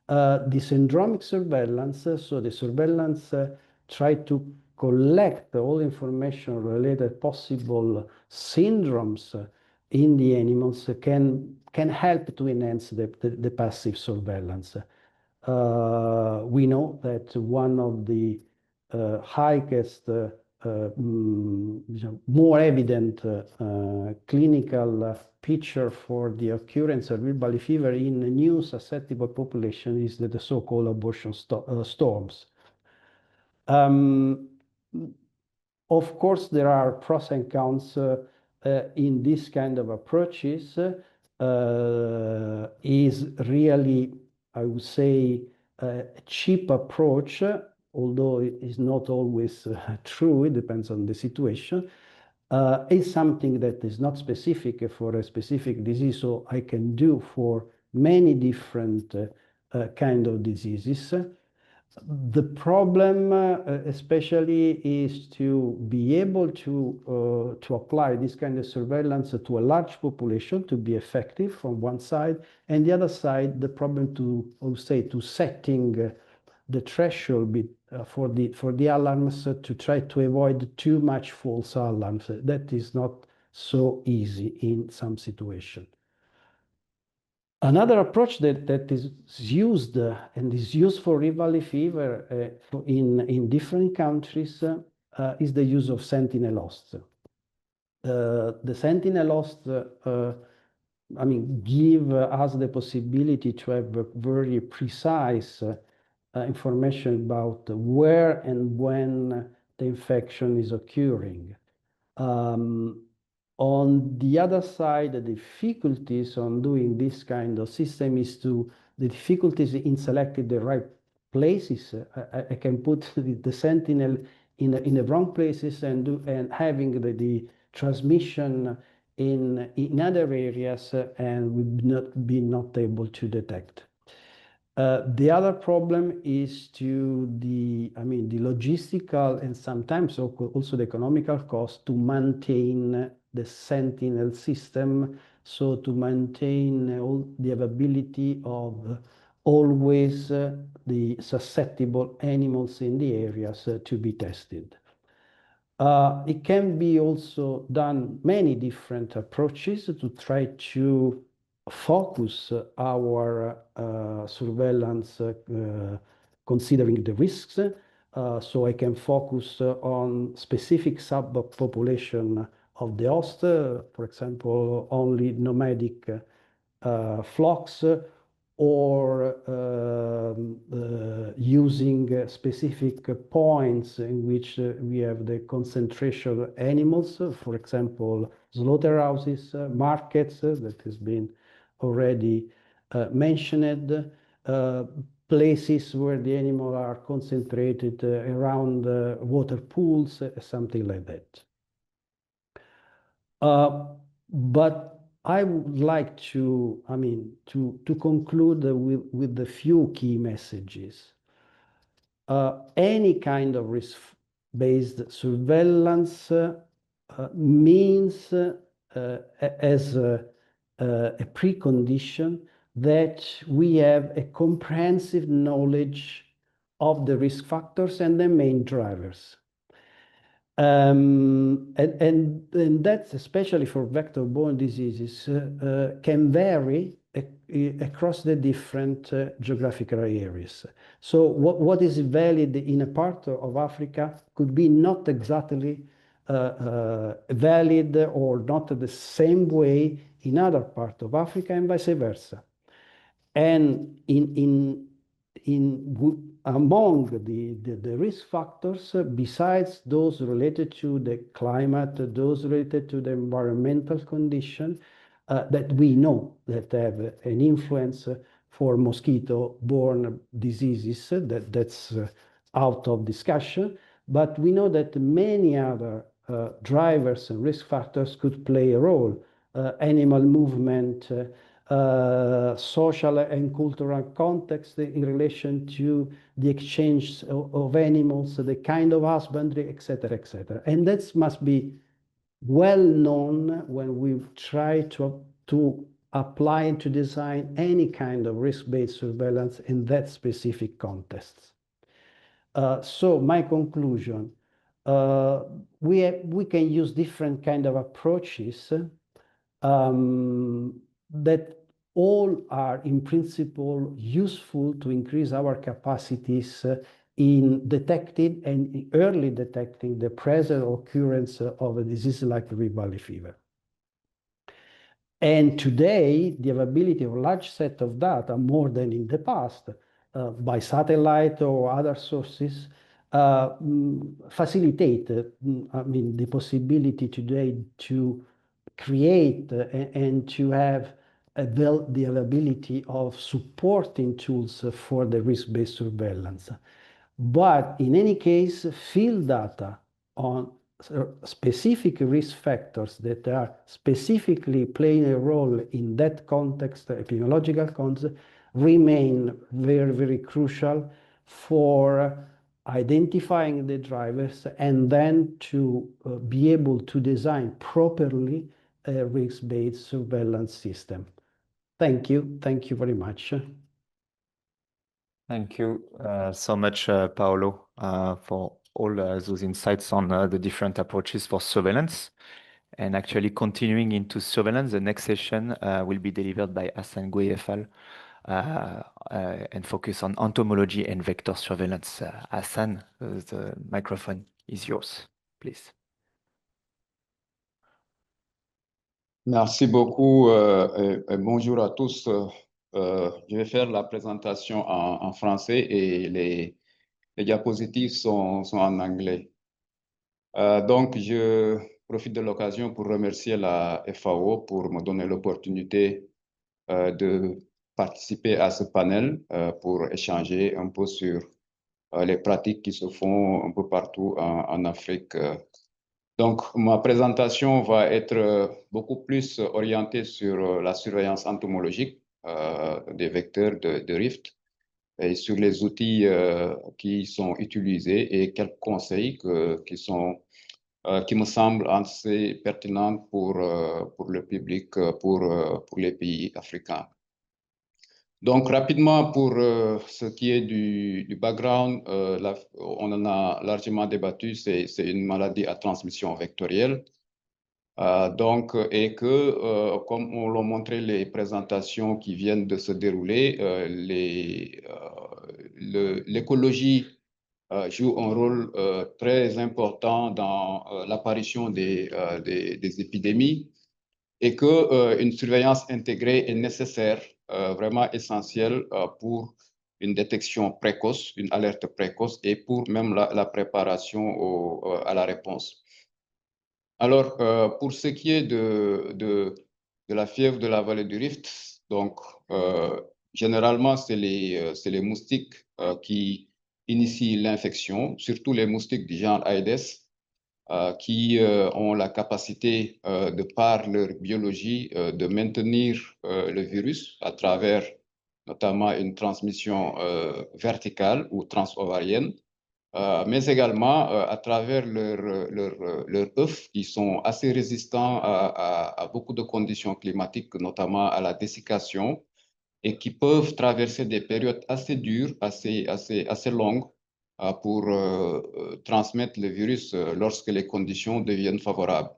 The syndromic surveillance, so the surveillance try to collect all information related possible syndromes in the animals can help to enhance the passive surveillance. We know that one of the highest, more evident clinical picture for the occurrence of Rift Valley fever in a new susceptible population is the so-called abortion storms. Of course, there are pros and cons in this kind of approaches is really, I would say, a cheap approach, although it is not always true, it depends on the situation, is something that is not specific for a specific disease, so I can do for many different kind of diseases. The problem especially is to be able to apply this kind of surveillance to a large population to be effective from one side, and the other side, the problem to, I would say, to setting the threshold for the alarms to try to avoid too much false alarms. That is not so easy in some situation. Another approach that is used and is used for Rift Valley fever in different countries is the use of sentinel hosts. The sentinel hosts, I mean, give us the possibility to have a very precise information about where and when the infection is occurring. On the other side, the difficulties on doing this kind of system is the difficulties in selecting the right places. I can put the sentinel in the wrong places and having the transmission in other areas and would not be able to detect. The other problem is the logistical and sometimes also the economical cost to maintain the sentinel system, so to maintain all the availability of always the susceptible animals in the areas to be tested. It can be also done many different approaches to try to focus our surveillance considering the risks. So I can focus on specific subpopulation of the host, for example, only nomadic flocks, or using specific points in which we have the concentration of animals, for example, slaughterhouses, markets, that has been already mentioned, places where the animals are concentrated around water pools, something like that. But I would like to, to conclude with the few key messages. Any kind of risk-based surveillance means as a precondition that we have a comprehensive knowledge of the risk factors and the main drivers. And that's especially for vector-borne diseases can vary across the different geographical areas. So what is valid in a part of Africa could be not exactly valid or not the same way in other parts of Africa and vice versa. And among the risk factors, besides those related to the climate, those related to the environmental condition that we know that have an influence for mosquito-borne diseases, that's out of discussion, but we know that many other drivers and risk factors could play a role. Animal movement, social and cultural context in relation to the exchange of animals, the kind of husbandry, etc., etc. And that must be well known when we try to apply and to design any kind of risk-based surveillance in that specific context. So my conclusion, we can use different kind of approaches that all are in principle useful to increase our capacities in detecting and early detecting the present occurrence of a disease like Rift Valley fever. And today, the availability of a large set of data, more than in the past, by satellite or other sources, facilitate the possibility today to create and to have the availability of supporting tools for the risk-based surveillance. But in any case, field data on specific risk factors that are specifically playing a role in that context, epidemiological context, remain very, very crucial for identifying the drivers and then to be able to design properly a risk-based surveillance system. Thank you. Thank you very much. Thank you so much, Paolo, for all those insights on the different approaches for surveillance. And actually continuing into surveillance, the next session will be delivered by Hassan Gueyefal and focus on entomology and vector surveillance. Hassan, the microphone is yours, please. Merci beaucoup et bonjour à tous. Je vais faire la présentation en français et les diapositives sont en anglais. Donc, je profite de l'occasion pour remercier la FAO pour me donner l'opportunité de participer à ce panel pour échanger un peu sur les pratiques qui se font un peu partout en Afrique. Donc, ma présentation va être beaucoup plus orientée sur la surveillance entomologique des vecteurs de rift et sur les outils qui sont utilisés et quelques conseils qui me semblent assez pertinents pour le public, pour les pays africains. Donc, rapidement, pour ce qui est du background, on en a largement débattu, c'est une maladie à transmission vectorielle. Donc, et que, comme on l'a montré les présentations qui viennent de se dérouler, l'écologie joue un rôle très important dans l'apparition des épidémies et qu'une surveillance intégrée est nécessaire, vraiment essentielle pour une détection précoce, une alerte précoce et pour même la préparation à la réponse. Alors, pour ce qui est de la fièvre de la vallée du Rift, donc généralement, c'est les moustiques qui initient l'infection, surtout les moustiques du genre Aedes, qui ont la capacité, de par leur biologie, de maintenir le virus à travers notamment une transmission verticale ou transovarienne, mais également à travers leurs œufs qui sont assez résistants à beaucoup de conditions climatiques, notamment à la dessiccation, et qui peuvent traverser des périodes assez dures, assez longues, pour transmettre le virus lorsque les conditions deviennent favorables.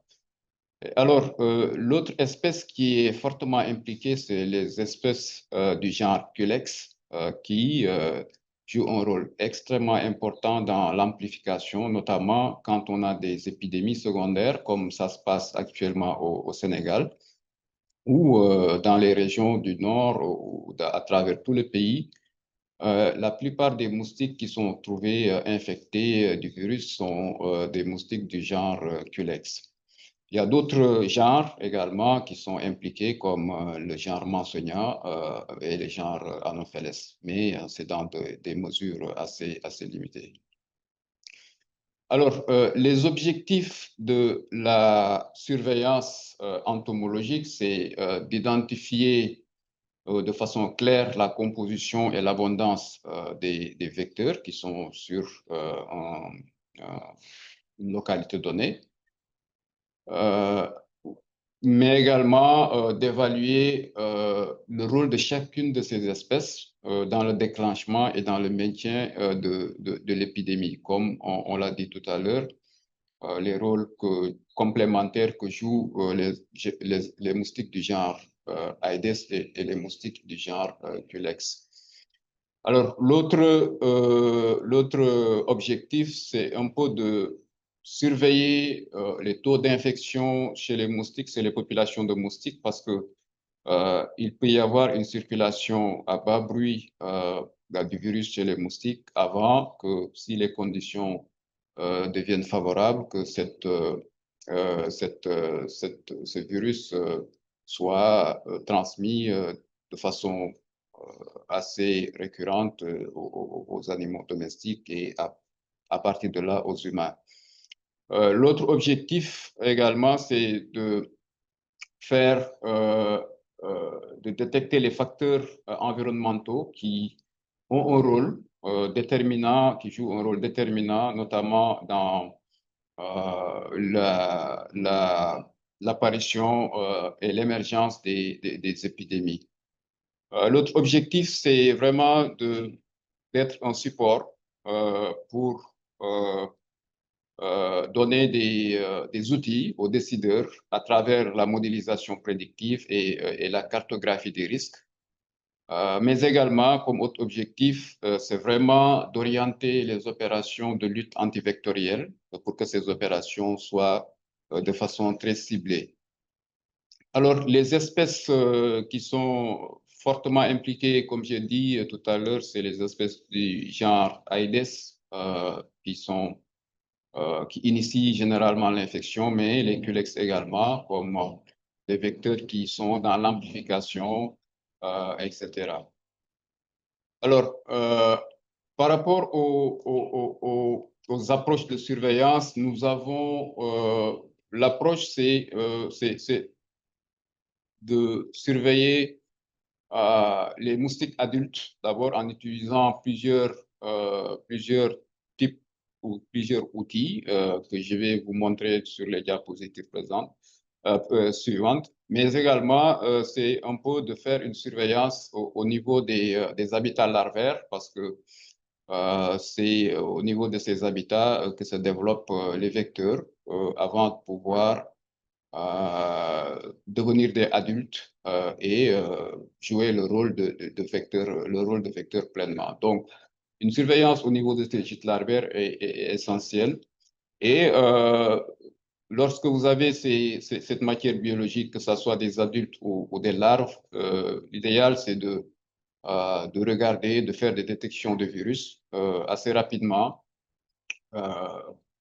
Alors, l'autre espèce qui est fortement impliquée, c'est les espèces du genre Culex, qui jouent un rôle extrêmement important dans l'amplification, notamment quand on a des épidémies secondaires, comme ça se passe actuellement au Sénégal, ou dans les régions du nord, ou à travers tout le pays. La plupart des moustiques qui sont trouvés infectés du virus sont des moustiques du genre Culex. Il y a d'autres genres également qui sont impliqués, comme le genre Mansonia et le genre Anopheles, mais c'est dans des mesures assez limitées. Alors, les objectifs de la surveillance entomologique, c'est d'identifier de façon claire la composition et l'abondance des vecteurs qui sont sur une localité donnée, mais également d'évaluer le rôle de chacune de ces espèces dans le déclenchement et dans le maintien de l'épidémie. Comme on l'a dit tout à l'heure, les rôles complémentaires que jouent les moustiques du genre Aedes et les moustiques du genre Culex. Alors, l'autre objectif, c'est un peu de surveiller les taux d'infection chez les moustiques, c'est les populations de moustiques, parce que il peut y avoir une circulation à bas bruit du virus chez les moustiques avant que, si les conditions deviennent favorables, que cette ce virus soit transmis de façon assez récurrente aux animaux domestiques et à partir de là aux humains. L'autre objectif également, c'est de faire, de détecter les facteurs environnementaux qui ont un rôle déterminant, qui jouent un rôle déterminant, notamment dans l'apparition et l'émergence des épidémies. L'autre objectif, c'est vraiment d'être un support pour donner des outils aux décideurs à travers la modélisation prédictive et la cartographie des risques. Mais également, comme autre objectif, c'est vraiment d'orienter les opérations de lutte antivectorielle pour que ces opérations soient de façon très ciblée. Alors, les espèces qui sont fortement impliquées, comme j'ai dit tout à l'heure, c'est les espèces du genre Aedes qui initient généralement l'infection, mais les culex également, comme des vecteurs qui sont dans l'amplification, etc. Alors, par rapport aux approches de surveillance, nous avons l'approche, c'est de surveiller les moustiques adultes, d'abord en utilisant plusieurs types ou plusieurs outils que je vais vous montrer sur les diapositives suivantes. Mais également, c'est un peu de faire une surveillance au niveau des habitats larvaires parce que c'est au niveau de ces habitats que se développent les vecteurs avant de pouvoir devenir des adultes et jouer le rôle de vecteur pleinement. Donc, une surveillance au niveau de ces gîtes larvaires est essentielle. Et lorsque vous avez cette matière biologique, que ce soit des adultes ou des larves, l'idéal, c'est de regarder, de faire des détections de virus assez rapidement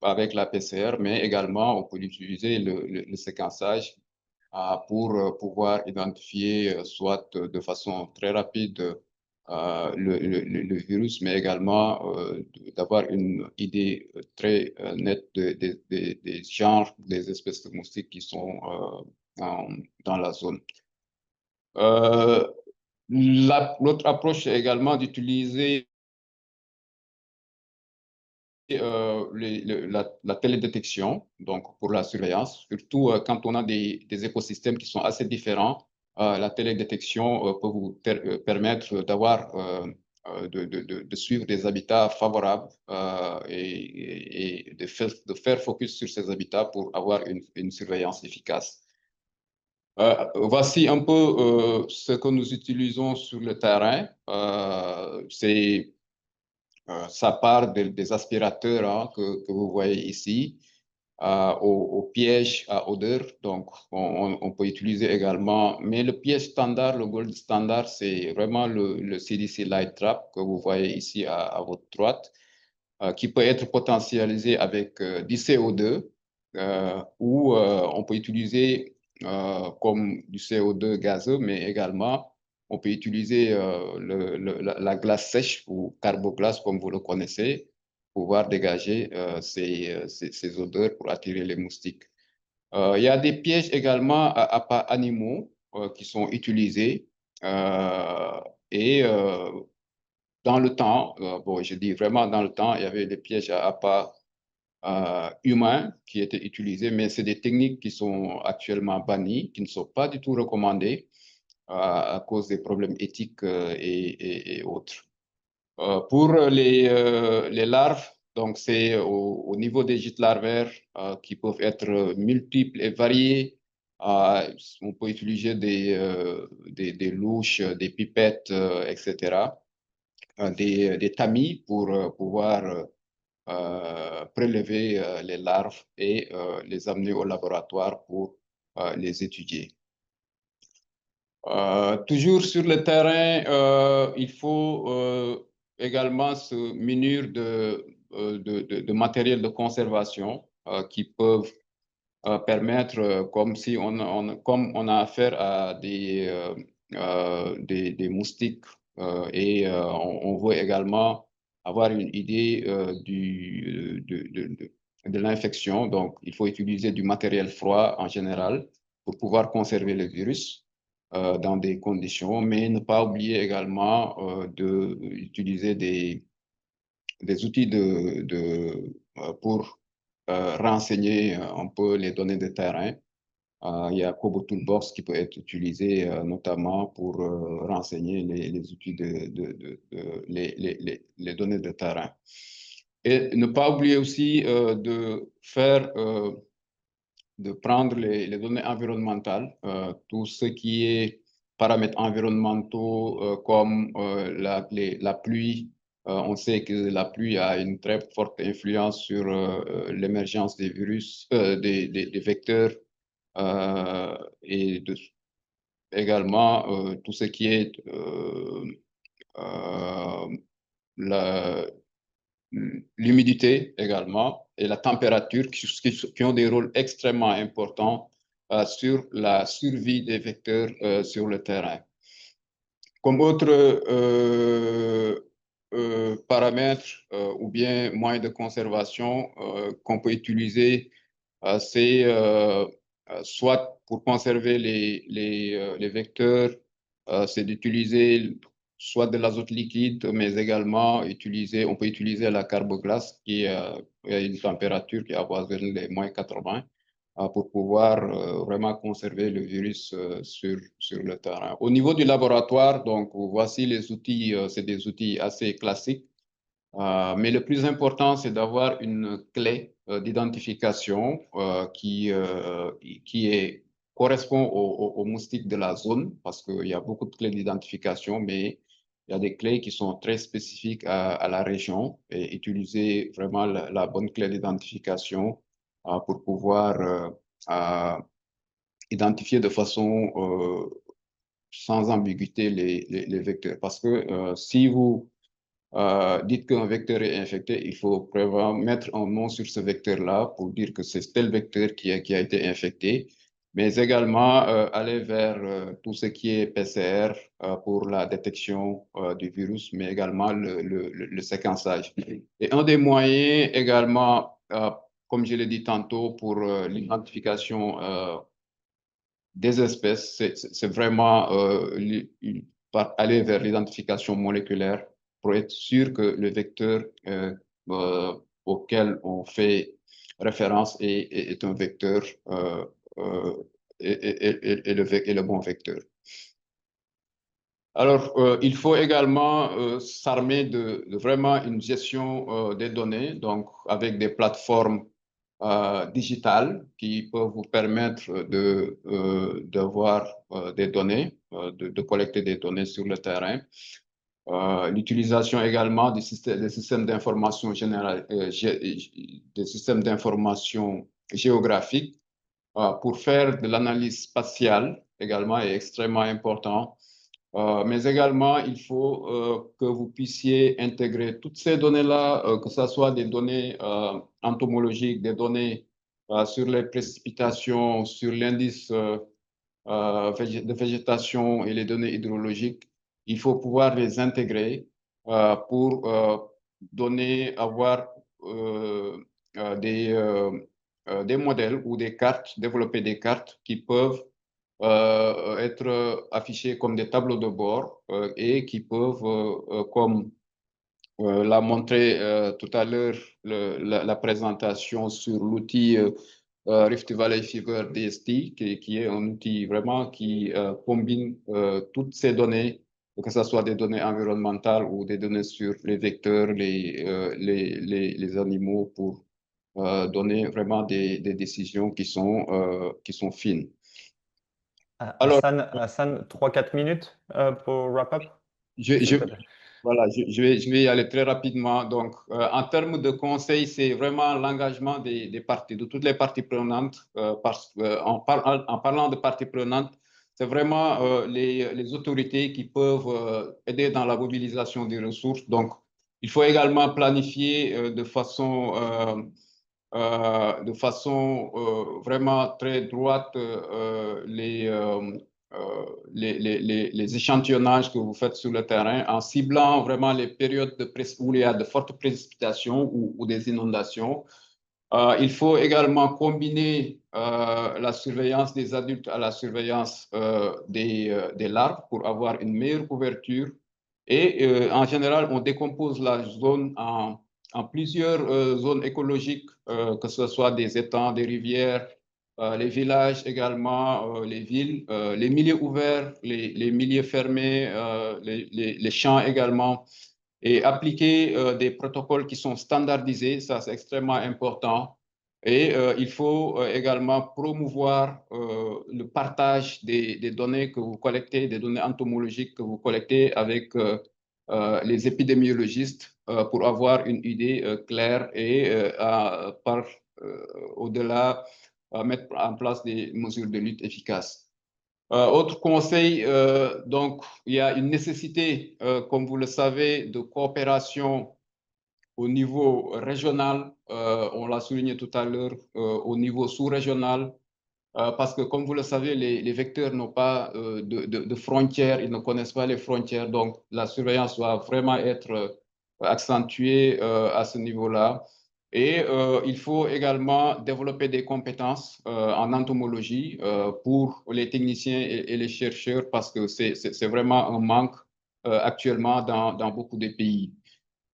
avec la PCR, mais également on peut utiliser le séquençage pour pouvoir identifier soit de façon très rapide le virus, mais également d'avoir une idée très nette des genres, des espèces de moustiques qui sont dans la zone. L'autre approche est également d'utiliser la télédétection, donc pour la surveillance, surtout quand on a des écosystèmes qui sont assez différents. La télédétection peut vous permettre d'avoir de suivre des habitats favorables et de faire focus sur ces habitats pour avoir une surveillance efficace. Voici un peu ce que nous utilisons sur le terrain. Ça part des aspirateurs que vous voyez ici, au piège à odeur. Donc, on peut utiliser également, mais le piège standard, le gold standard, c'est vraiment le CDC Light Trap que vous voyez ici à votre droite, qui peut être potentialisé avec du CO2 ou on peut utiliser comme du CO2 gazeux, mais également on peut utiliser la glace sèche ou carboglace, comme vous le connaissez, pour pouvoir dégager ces odeurs pour attirer les moustiques. Il y a des pièges également à pas animaux qui sont utilisés. Et dans le temps, bon, je dis vraiment dans le temps, il y avait des pièges à appât humains qui étaient utilisés, mais c'est des techniques qui sont actuellement bannies, qui ne sont pas du tout recommandées à cause des problèmes éthiques et autres. Pour les larves, donc c'est au niveau des gîtes larvaires qui peuvent être multiples et variés. On peut utiliser des louches, des pipettes, etc. Des tamis pour pouvoir prélever les larves et les amener au laboratoire pour les étudier. Toujours sur le terrain, il faut également se munir de matériel de conservation qui peuvent permettre, comme si comme on a affaire à des moustiques et on veut également avoir une idée de l'infection. Donc, il faut utiliser du matériel froid en général pour pouvoir conserver le virus dans des conditions, mais ne pas oublier également d'utiliser des outils pour renseigner un peu les données de terrain. Il y a Kobo Toolbox qui peut être utilisé notamment pour renseigner les outils les données de terrain. Et ne pas oublier aussi de prendre les données environnementales, tout ce qui est paramètres environnementaux comme la pluie. On sait que la pluie a une très forte influence sur l'émergence des virus, des vecteurs et également tout ce qui est l'humidité également et la température qui ont des rôles extrêmement importants sur la survie des vecteurs sur le terrain. Comme autre paramètre ou bien moyen de conservation qu'on peut utiliser, c'est soit pour conserver les vecteurs, c'est d'utiliser soit de l'azote liquide, mais également on peut utiliser la carboglace qui a une température qui avoisine les -80 pour pouvoir vraiment conserver le virus sur le terrain. Au niveau du laboratoire, donc voici les outils, c'est des outils assez classiques. Mais le plus important, c'est d'avoir une clé d'identification qui correspond aux moustiques de la zone, parce qu'il y a beaucoup de clés d'identification, mais il y a des clés qui sont très spécifiques à la région, et utiliser vraiment la bonne clé d'identification pour pouvoir identifier de façon sans ambiguïté les vecteurs. Parce que si vous dites qu'un vecteur est infecté, il faut prévoir mettre un nom sur ce vecteur-là pour dire que c'est tel vecteur qui a été infecté, mais également aller vers tout ce qui est PCR pour la détection du virus, mais également le séquençage. Et un des moyens également, comme je l'ai dit tantôt, pour l'identification des espèces, c'est vraiment aller vers l'identification moléculaire pour être sûr que le vecteur auquel on fait référence est un vecteur et le bon vecteur. Alors, il faut également s'armer de vraiment une gestion des données, donc avec des plateformes digitales qui peuvent vous permettre d'avoir des données, de collecter des données sur le terrain. L'utilisation également des systèmes d'information générale, des systèmes d'information géographiques pour faire de l'analyse spatiale également est extrêmement important. Mais également, il faut que vous puissiez intégrer toutes ces données-là, que ce soit des données entomologiques, des données sur les précipitations, sur l'indice de végétation et les données hydrologiques. Il faut pouvoir les intégrer pour avoir des modèles ou des cartes, développer des cartes qui peuvent être affichés comme des tableaux de bord et qui peuvent, comme l'a montré tout à l'heure la présentation sur l'outil Rift Valley Fever DST, qui est un outil vraiment qui combine toutes ces données, que ce soit des données environnementales ou des données sur les vecteurs, les animaux, pour donner vraiment des décisions qui sont fines. Alors, Hassan, 3-4 minutes pour wrap up. Voilà, je vais y aller très rapidement. Donc, en termes de conseils, c'est vraiment l'engagement des parties, de toutes les parties prenantes. En parlant de parties prenantes, c'est vraiment les autorités qui peuvent aider dans la mobilisation des ressources. Donc, il faut également planifier de façon de façon vraiment très droite les échantillonnages que vous faites sur le terrain en ciblant vraiment les périodes où il y a de fortes précipitations ou des inondations. Il faut également combiner la surveillance des adultes à la surveillance des larves pour avoir une meilleure couverture. Et en général, on décompose la zone en plusieurs zones écologiques, que ce soit des étangs, des rivières, les villages également, les villes, les milieux ouverts, les milieux fermés, les champs également, et appliquer des protocoles qui sont standardisés, ça c'est extrêmement important. Et il faut également promouvoir le partage des données que vous collectez, des données entomologiques que vous collectez avec les épidémiologistes pour avoir une idée claire et au-delà, mettre en place des mesures de lutte efficaces. Autre conseil, donc il y a une nécessité, comme vous le savez, de coopération au niveau régional, on l'a souligné tout à l'heure, au niveau sous-régional, parce que comme vous le savez, les vecteurs n'ont pas de frontières, ils ne connaissent pas les frontières, donc la surveillance doit vraiment être accentuée à ce niveau-là. Et il faut également développer des compétences en entomologie pour les techniciens et les chercheurs, parce que c'est vraiment un manque actuellement dans beaucoup de pays.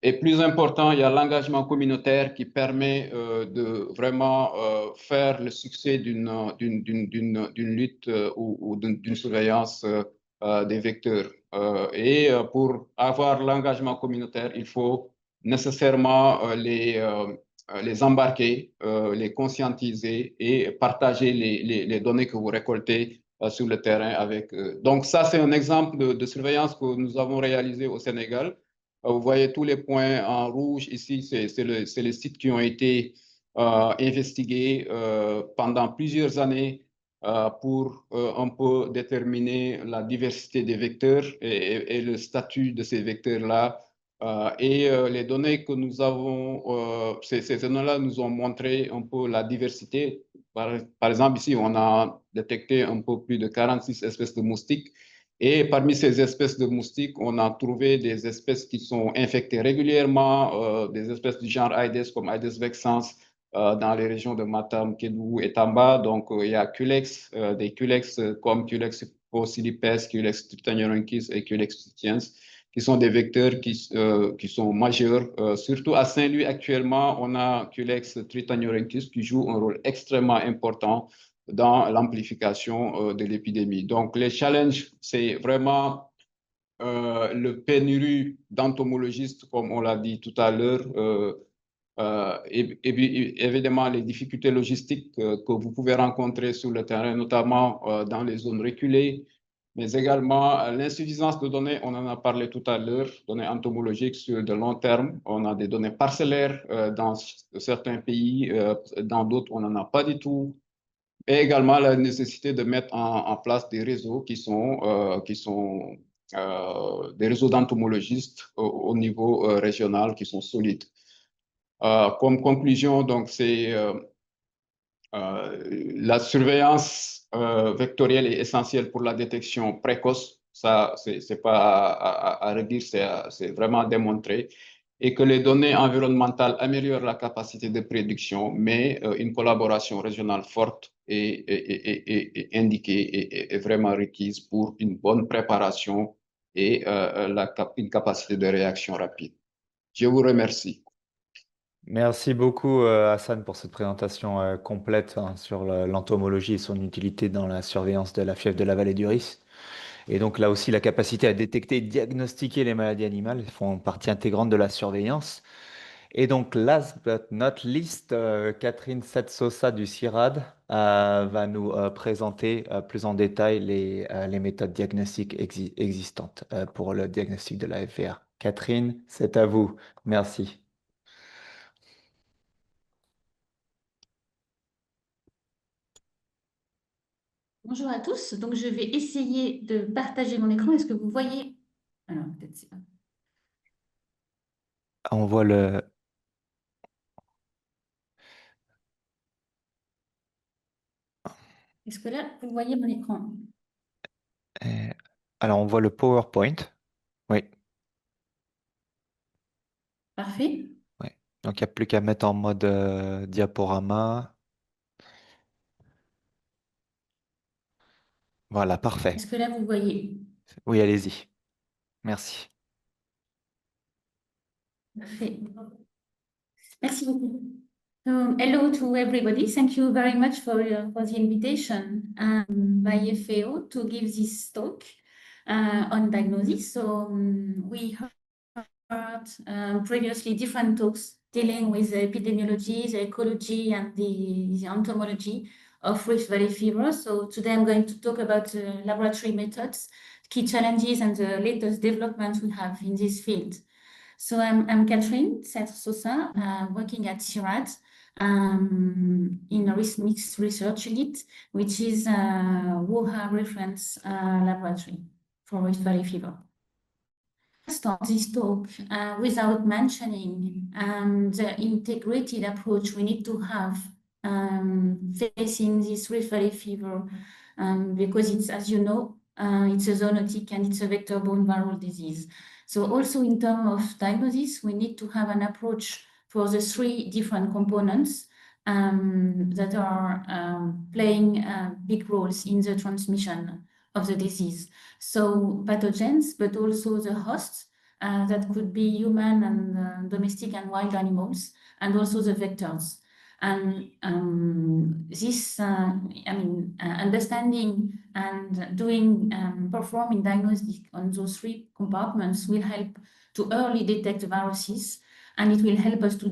Et plus important, il y a l'engagement communautaire qui permet de vraiment faire le succès d'une lutte ou d'une surveillance des vecteurs. Et pour avoir l'engagement communautaire, il faut nécessairement les embarquer, les conscientiser et partager les données que vous récoltez sur le terrain avec eux. Donc ça, c'est un exemple de surveillance que nous avons réalisé au Sénégal. Vous voyez tous les points en rouge ici, c'est les sites qui ont été investigués pendant plusieurs années pour un peu déterminer la diversité des vecteurs et le statut de ces vecteurs-là. Les données que nous avons, ces données-là nous ont montré un peu la diversité. Par exemple, ici, on a détecté un peu plus de 46 espèces de moustiques. Et parmi ces espèces de moustiques, on a trouvé des espèces qui sont infectées régulièrement, des espèces du genre Aedes comme Aedes vexans dans les régions de Matam, Kédougou et Tamba. Donc, il y a Culex, des Culex comme Culex pocillipes, Culex tritaniorhynchus et Culex titiens, qui sont des vecteurs qui sont majeurs. Surtout à Saint-Louis, actuellement, on a Culex tritaniorhynchus qui joue un rôle extrêmement important dans l'amplification de l'épidémie. Donc, les challenges, c'est vraiment le pénurie d'entomologistes, comme on l'a dit tout à l'heure, et évidemment les difficultés logistiques que vous pouvez rencontrer sur le terrain, notamment dans les zones reculées, mais également l'insuffisance de données, on en a parlé tout à l'heure, données entomologiques sur de long terme. On a des données parcellaires dans certains pays, dans d'autres, on n'en a pas du tout. Et également la nécessité de mettre en place des réseaux qui sont des réseaux d'entomologistes au niveau régional qui sont solides. Comme conclusion, donc, c'est la surveillance vectorielle est essentielle pour la détection précoce. Ça, c'est pas à redire, c'est vraiment démontré. Et que les données environnementales améliorent la capacité de prédiction, mais une collaboration régionale forte est indiquée et vraiment requise pour une bonne préparation et une capacité de réaction rapide. Je vous remercie. Merci beaucoup Hassan pour cette présentation complète sur l'entomologie et son utilité dans la surveillance de la fièvre de la vallée du Rift. Et donc là aussi, la capacité à détecter et diagnostiquer les maladies animales font partie intégrante de la surveillance. Et donc, last but not least, Catherine Setsosa du CIRAD va nous présenter plus en détail les méthodes diagnostiques existantes pour le diagnostic de la FVR. Catherine, c'est à vous. Merci. Bonjour à tous, donc je vais essayer de partager mon écran. Est-ce que vous voyez? Alors, peut-être c'est pas. On voit le... Est-ce que là, vous voyez mon écran? Alors, on voit le PowerPoint. Oui, Parfait. oui. Donc, il n'y a plus qu'à mettre en mode diaporama. Voilà, parfait. Est-ce que là, vous voyez? Oui, allez-y. Merci. Parfait. Merci beaucoup. Hello to everybody. Thank you very much for the invitation by FAO to give this talk on diagnosis. So we heard previously different talks dealing with the epidemiology, the ecology, and the entomology of Rift Valley fever. So today I'm going to talk about laboratory methods, key challenges, and the latest developments we have in this field. So I'm Catherine Sosa, working at CIRAD in a mixed research unit, which is a WOHA reference laboratory for Rift Valley fever. Start this talk without mentioning the integrated approach we need to have facing this Rift Valley fever because it's, as you know, it's a zoonotic and it's a vector-borne viral disease. So also in terms of diagnosis, we need to have an approach for the three different components that are playing big roles in the transmission of the disease. So pathogens, but also the hosts that could be human and domestic and wild animals, and also the vectors. And this, understanding and performing diagnostic on those three compartments will help to early detect viruses, and it will help us to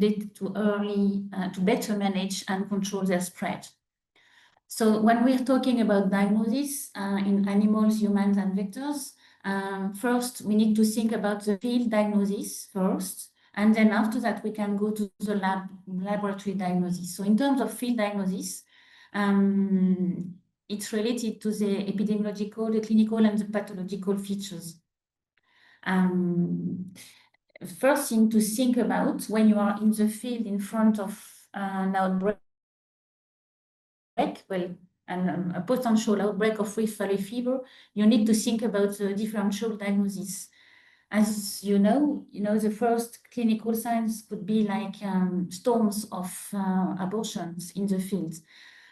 better manage and control their spread. So when we're talking about diagnosis in animals, humans, and vectors, first we need to think about the field diagnosis first, and then after that we can go to the laboratory diagnosis. So in terms of field diagnosis, it's related to the epidemiological, the clinical, and the pathological features. First thing to think about when you are in the field in front of an outbreak, a potential outbreak of Rift Valley fever, you need to think about the differential diagnosis. As you know, the first clinical signs could be like storms of abortions in the field.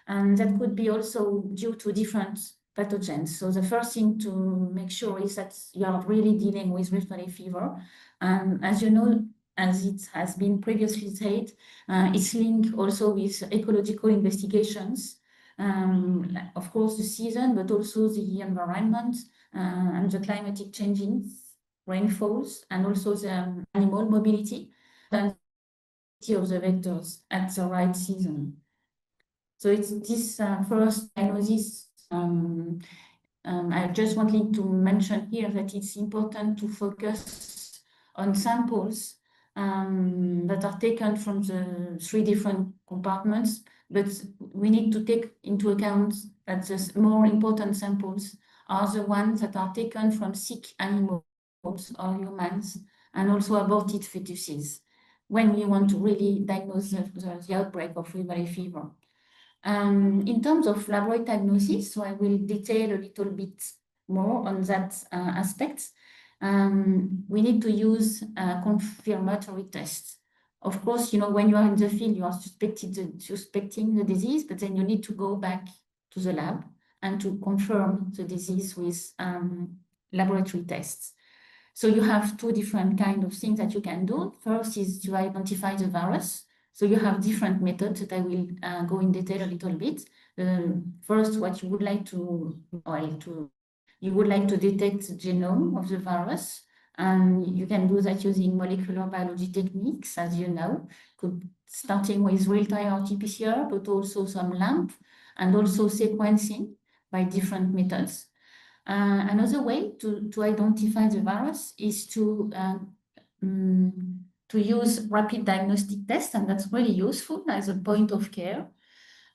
And that could be also due to different pathogens. So the first thing to make sure is that you are really dealing with Rift Valley fever. As you know, as it has been previously said, it's linked also with ecological investigations. Of course, the season, but also the environment and the climatic changes, rainfalls, and also the animal mobility and of the vectors at the right season. So it's this first diagnosis. I just wanted to mention here that it's important to focus on samples that are taken from the three different compartments, but we need to take into account that the more important samples are the ones that are taken from sick animals or humans, and also aborted fetuses, when we want to really diagnose the outbreak of Rift Valley fever. In terms of laboratory diagnosis, so I will detail a little bit more on that aspect. We need to use confirmatory tests. Of course, when you are in the field, you are suspecting the disease, but then you need to go back to the lab and to confirm the disease with laboratory tests. So you have two different kinds of things that you can do. First is to identify the virus. So you have different methods that I will go in detail a little bit. First, what you would like to detect the genome of the virus. And you can do that using molecular biology techniques, as you know, starting with real-time RT-PCR, but also some LAMP, and also sequencing by different methods. Another way to identify the virus is to use rapid diagnostic tests, and that's really useful as a point of care.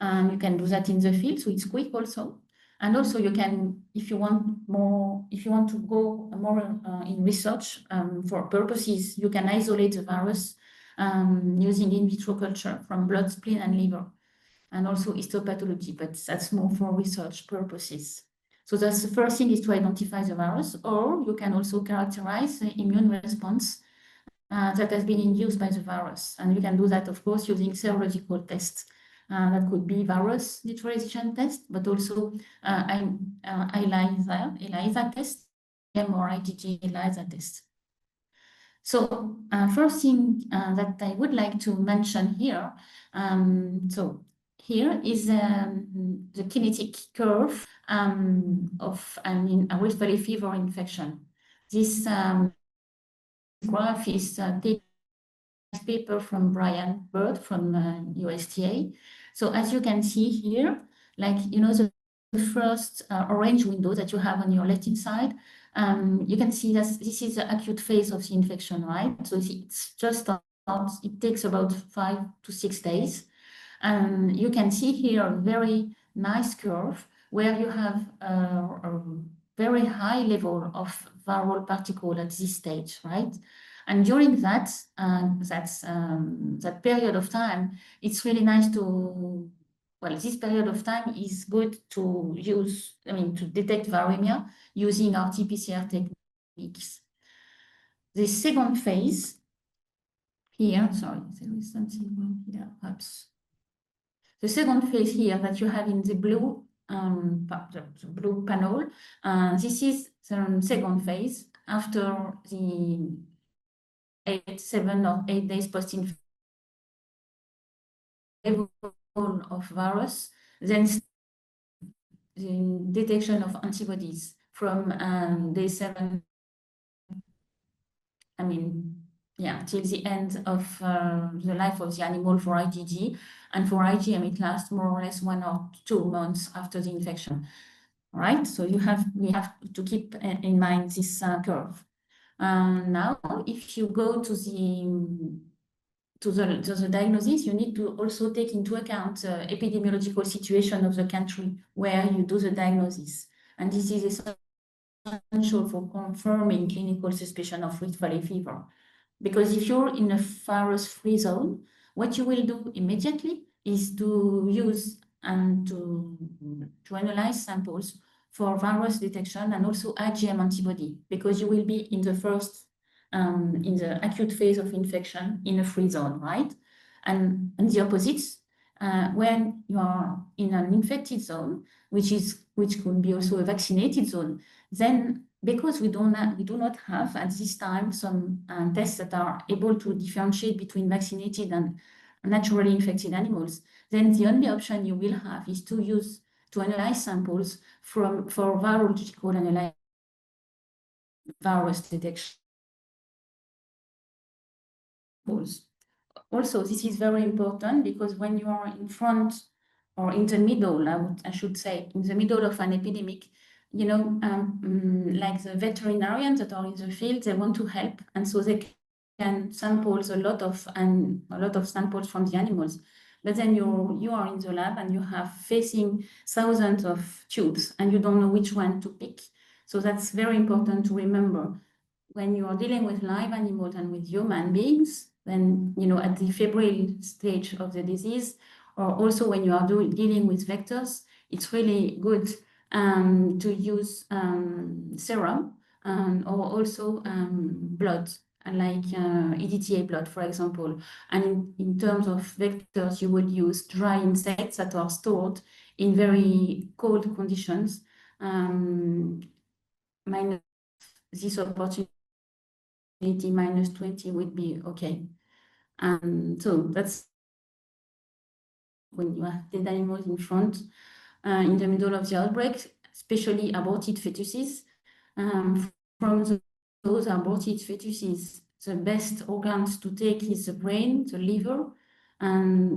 You can do that in the field, so it's quick also. And also you can, if you want to go more in research for purposes, you can isolate the virus using in vitro culture from blood, spleen, and liver. and also histopathology, but that's more for research purposes. So that's the first thing, is to identify the virus, or you can also characterize the immune response that has been induced by the virus. And you can do that, of course, using serological tests. That could be virus neutralization test, but also ELISA test, or IgG ELISA test. So first thing that I would like to mention here, so here is the kinetic curve of a Rift Valley fever infection. This graph is taken paper from Brian Bird from USTA. So as you can see here, like, you know, the first orange window that you have on your left-hand side, you can see that this is the acute phase of the infection, right? So it's just it takes about 5 to 6 days. And you can see here a very nice curve where you have a very high level of viral particle at this stage, right? And during that period of time, it's really nice to, well, this period of time is good to use, to detect viremia using RT-PCR techniques. The second phase here, sorry, there is something wrong here, perhaps. The second phase here that you have in the blue, the blue panel, this is the second phase after the 7 or 8 days post-infection of virus, then the detection of antibodies from day 7, till the end of the life of the animal for IgG. And for IgM, it lasts more or less 1 or 2 months after the infection. All right, so we have to keep in mind this curve. Now, if you go to the diagnosis, you need to also take into account the epidemiological situation of the country where you do the diagnosis. And this is essential for confirming clinical suspicion of Rift Valley fever. Because if you're in a virus-free zone, what you will do immediately is to use and to analyze samples for virus detection and also IgM antibody, because you will be in the first, in the acute phase of infection in a free zone, right? And the opposite, when you are in an infected zone, which could be also a vaccinated zone, then because we do not have at this time some tests that are able to differentiate between vaccinated and naturally infected animals, then the only option you will have is to analyze samples for virological analysis, virus detection. Also, this is very important because when you are in front or in the middle, I should say, in the middle of an epidemic, you know, like the veterinarians that are in the field, they want to help, and so they can sample a lot of samples from the animals. But then you are in the lab and you have facing thousands of tubes, and you don't know which one to pick. So that's very important to remember when you are dealing with live animals and with human beings. Then, you know, at the febrile stage of the disease, or also when you are dealing with vectors, it's really good to use serum or also blood, like EDTA blood, for example. And in terms of vectors, you would use dry insects that are stored in very cold conditions. Minus this opportunity, minus 20 would be okay. So that's when you have dead animals in front, in the middle of the outbreak, especially aborted fetuses. From those aborted fetuses, the best organs to take is the brain, the liver,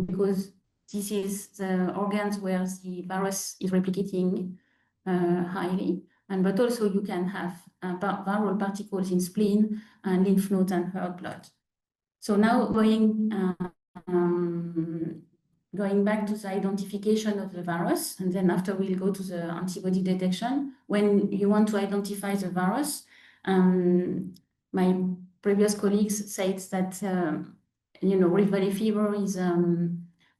because this is the organs where the virus is replicating highly. But also you can have viral particles in spleen and lymph node and herd blood. So now going back to the identification of the virus, and then after we'll go to the antibody detection. When you want to identify the virus, my previous colleagues said that, you know, Rift Valley fever is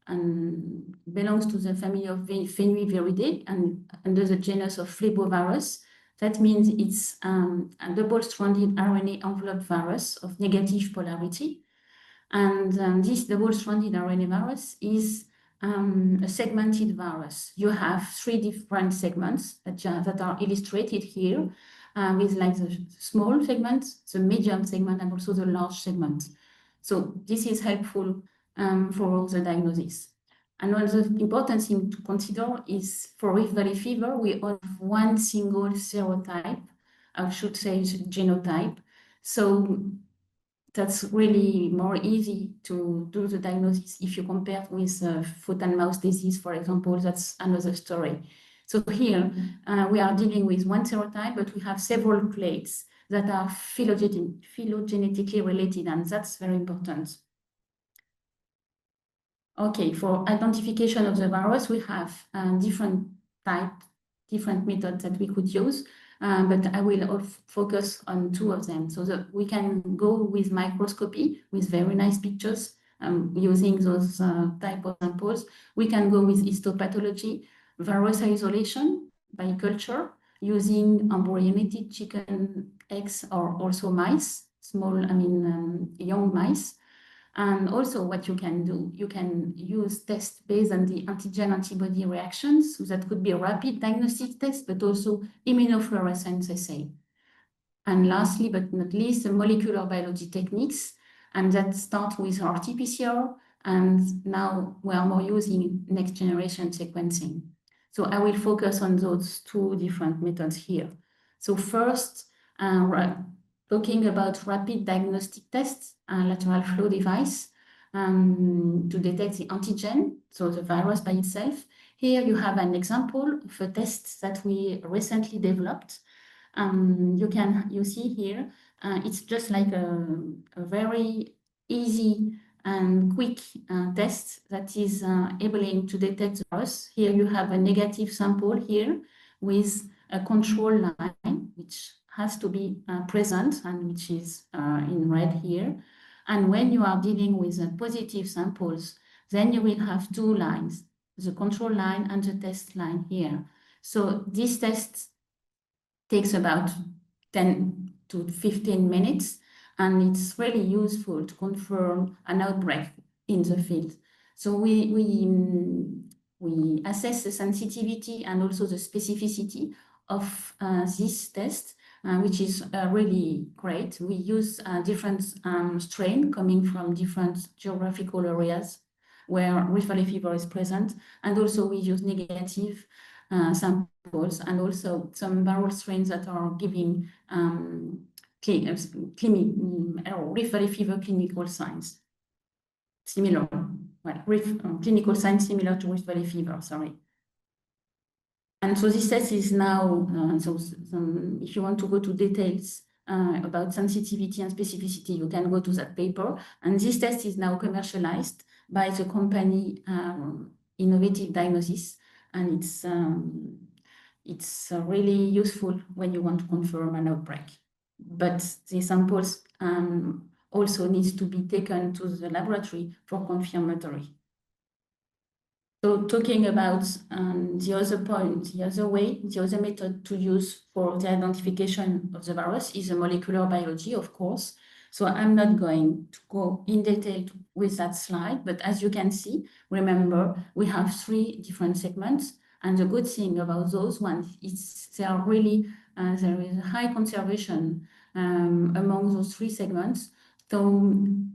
and belongs to the family of Fenuiviridae and under the genus of Phlebovirus. That means it's a double-stranded RNA enveloped virus of negative polarity. And this double-stranded RNA virus is a segmented virus. You have 3 different segments that are illustrated here with like the small segment, the medium segment, and also the large segment. So this is helpful for the diagnosis. Another important thing to consider is for Rift Valley fever, we have one single serotype, I should say genotype. So that's really more easy to do the diagnosis. If you compare with foot and mouth disease, for example, that's another story. So here we are dealing with one serotype, but we have several clades that are phylogenetically related, and that's very important. Okay, for identification of the virus, we have different methods that we could use, but I will focus on 2 of them. So that we can go with microscopy with very nice pictures using those type of samples. We can go with histopathology, virus isolation by culture using embryonated chicken eggs or also mice, young mice. And also what you can do, you can use tests based on the antigen antibody reactions. So that could be a rapid diagnostic test, but also immunofluorescence assay. And lastly, but not least, the molecular biology techniques. And that start with RT-PCR. And now we are more using next generation sequencing. So I will focus on those 2 different methods here. So first, talking about rapid diagnostic tests, lateral flow device to detect the antigen, so the virus by itself. Here you have an example of a test that we recently developed. You see here, it's just like a very easy and quick test that is able to detect the virus. Here you have a negative sample here with a control line, which has to be present and which is in red here. And when you are dealing with positive samples, then you will have 2 lines, the control line and the test line here. So this test takes about 10 to 15 minutes, and it's really useful to confirm an outbreak in the field. So we assess the sensitivity and also the specificity of this test, which is really great. We use different strain coming from different geographical areas where Rift Valley fever is present, and also we use negative samples and also some viral strains that are giving Rift Valley fever clinical signs. Similar, clinical signs similar to Rift Valley fever, sorry. And so this test is now, if you want to go to details about sensitivity and specificity, you can go to that paper. And this test is now commercialized by the company Innovative Diagnosis. And it's really useful when you want to confirm an outbreak. But the samples also needs to be taken to the laboratory for confirmatory. So talking about the other point, the other method to use for the identification of the virus is the molecular biology, of course. So I'm not going to go in detail with that slide, but as you can see, remember, we have 3 different segments. And the good thing about those ones is they are really, there is a high conservation among those 3 segments. So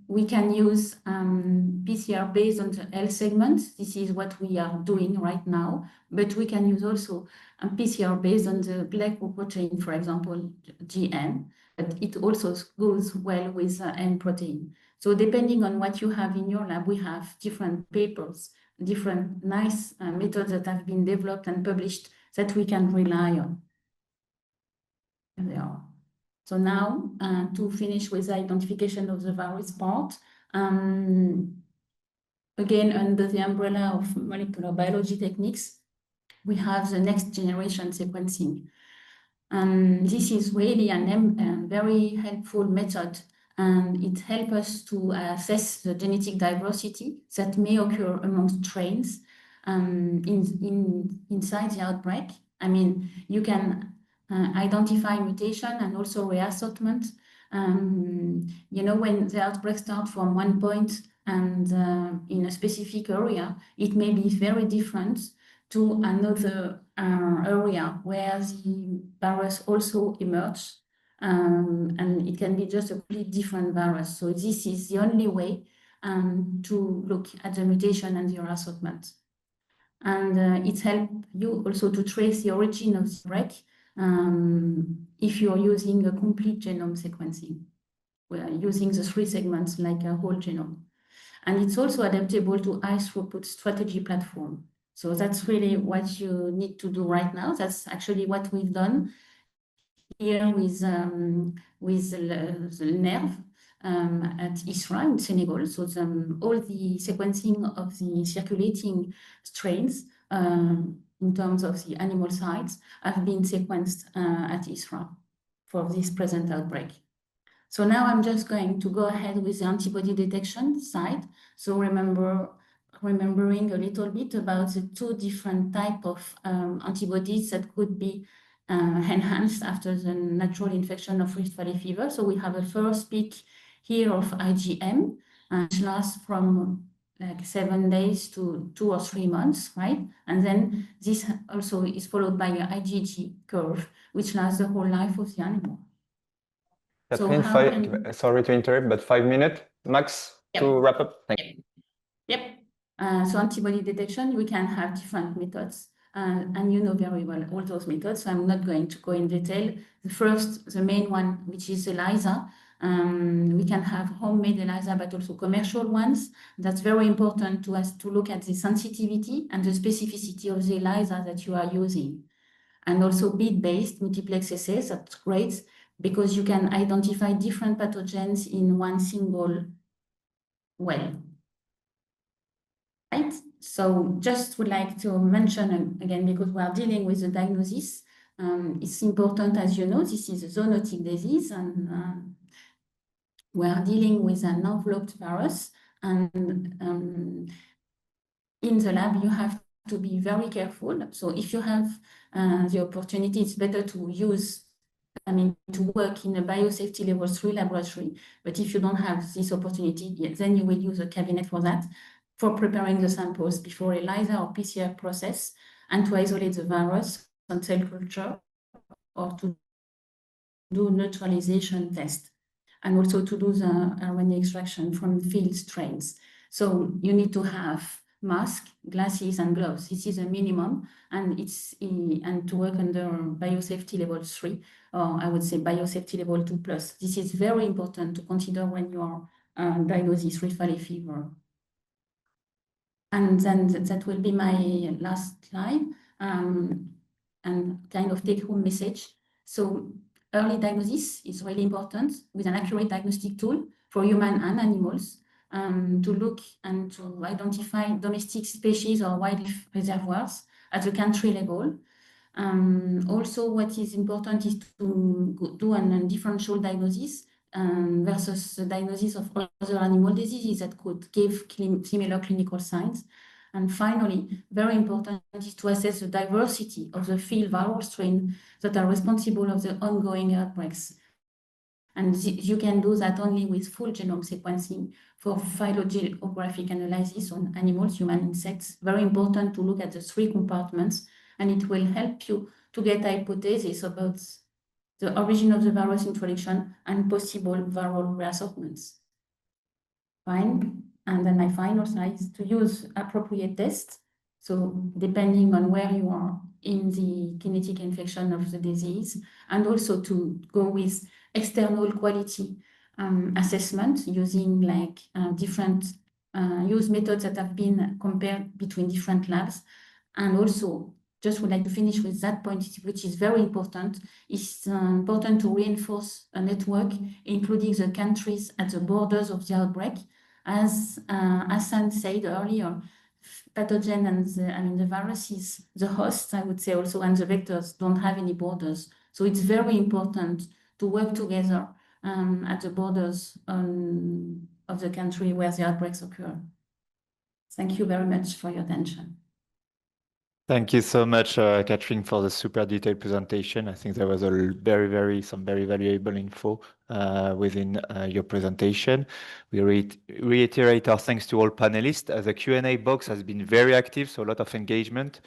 we can use PCR based on the L segment. This is what we are doing right now, but we can use also a PCR based on the glycoprotein, for example, GN, but it also goes well with N protein. So depending on what you have in your lab, we have different papers, different nice methods that have been developed and published that we can rely on. There they are. So now, to finish with the identification of the virus part, again, under the umbrella of molecular biology techniques, we have the next generation sequencing. This is really a very helpful method and it helps us to assess the genetic diversity that may occur among strains inside the outbreak. I mean, you can identify mutation and also reassortment. You know, when the outbreak starts from one point and in a specific area, it may be very different to another area where the virus also emerges. And it can be just a completely different virus. So this is the only way to look at the mutation and the reassortment. And it helps you also to trace the origin of the break if you're using a complete genome sequencing. We're using the 3 segments like a whole genome. And it's also adaptable to high throughput strategy platform. So that's really what you need to do right now. That's actually what we've done here with the NERV at ISRA in Senegal. So all the sequencing of the circulating strains in terms of the animal sites have been sequenced at ISRA for this present outbreak. So now I'm just going to go ahead with the antibody detection side. So remembering a little bit about the 2 different types of antibodies that could be enhanced after the natural infection of Rift Valley fever. So we have a first peak here of IgM, which lasts from like 7 days to 2 or 3 months, right? And then this also is followed by an IgG curve, which lasts the whole life of the animal. Catherine, sorry to interrupt, but 5 minutes max to wrap up. Thank you. Yep. So antibody detection, we can have different methods. And you know very well all those methods, so I'm not going to go in detail. The main one, which is ELISA. We can have homemade ELISA, but also commercial ones. That's very important to us to look at the sensitivity and the specificity of the ELISA that you are using. And also bead-based multiplex assays, that's great, because you can identify different pathogens in one single well. Right? So just would like to mention again, because we are dealing with the diagnosis, it's important, as you know, this is a zoonotic disease, and we are dealing with an enveloped virus. And in the lab, you have to be very careful. So if you have the opportunity, it's better to to work in a biosafety level 3 laboratory. But if you don't have this opportunity, then you will use a cabinet for that, for preparing the samples before ELISA or PCR process, and to isolate the virus on cell culture, or to do neutralization test, and also to do the RNA extraction from field strains. So you need to have mask, glasses, and gloves. This is a minimum, and to work under biosafety level 3, or I would say biosafety level 2+. This is very important to consider when you are diagnosing Rift Valley fever. And then that will be my last slide, and kind of take-home message. So early diagnosis is really important with an accurate diagnostic tool for human and animals, to look and to identify domestic species or wildlife reservoirs at the country level. Also, what is important is to do a differential diagnosis versus the diagnosis of other animal diseases that could give similar clinical signs. And finally, very important is to assess the diversity of the field viral strain that are responsible of the ongoing outbreaks. And you can do that only with full genome sequencing for phylogeographic analysis on animals, human, insects. Very important to look at the 3 compartments, and it will help you to get a hypothesis about the origin of the virus introduction and possible viral reassortments. Fine. And then my final slide is to use appropriate tests. So depending on where you are in the kinetic infection of the disease, and also to go with external quality assessment using like different use methods that have been compared between different labs. And also, just would like to finish with that point, which is very important. It's important to reinforce a network, including the countries at the borders of the outbreak. As Hassan said earlier, pathogen and the virus is the host, I would say also, and the vectors don't have any borders. So it's very important to work together at the borders of the country where the outbreaks occur. Thank you very much for your attention. Thank you so much, Catherine, for the super detailed presentation. I think there was some very valuable info within your presentation. We reiterate our thanks to all panelists. The Q&A box has been very active, so a lot of engagement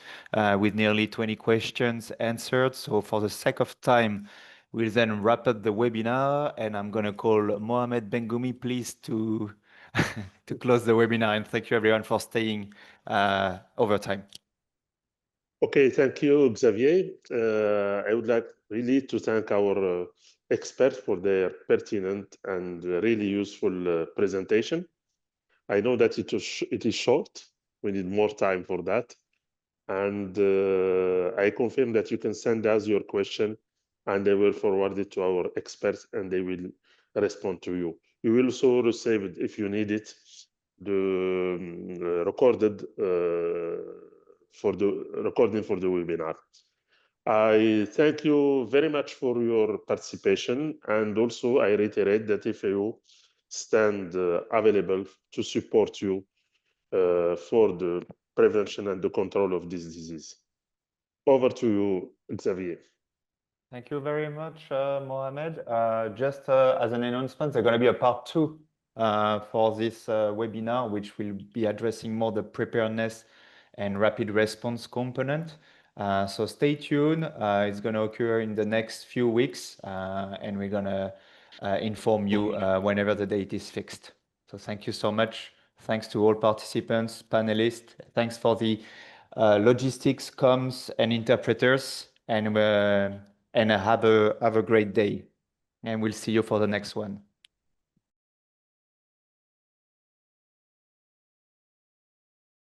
with nearly 20 questions answered. So for the sake of time, we'll then wrap up the webinar, and I'm going to call Mohamed Bengoumi, please, to to close the webinar. And thank you, everyone, for staying over time. Okay, thank you, Xavier. I would like really to thank our experts for their pertinent and really useful presentation. I know that it is short. We need more time for that. And I confirm that you can send us your question and they will forward it to our experts and they will respond to you. You will also receive it, if you need it, the recorded for the recording for the webinar. I thank you very much for your participation, and also I reiterate that FAO stand available to support you for the prevention and the control of this disease. Over to you, Xavier. Thank you very much, Mohamed. Just as an announcement, there's going to be a part 2 for this webinar, which will be addressing more the preparedness and rapid response component. So stay tuned. It's going to occur in the next few weeks, and we're going to inform you whenever the date is fixed. So thank you so much. Thanks to all participants, panelists. Thanks for the logistics, comms, and interpreters. And have a great day. And we'll see you for the next one.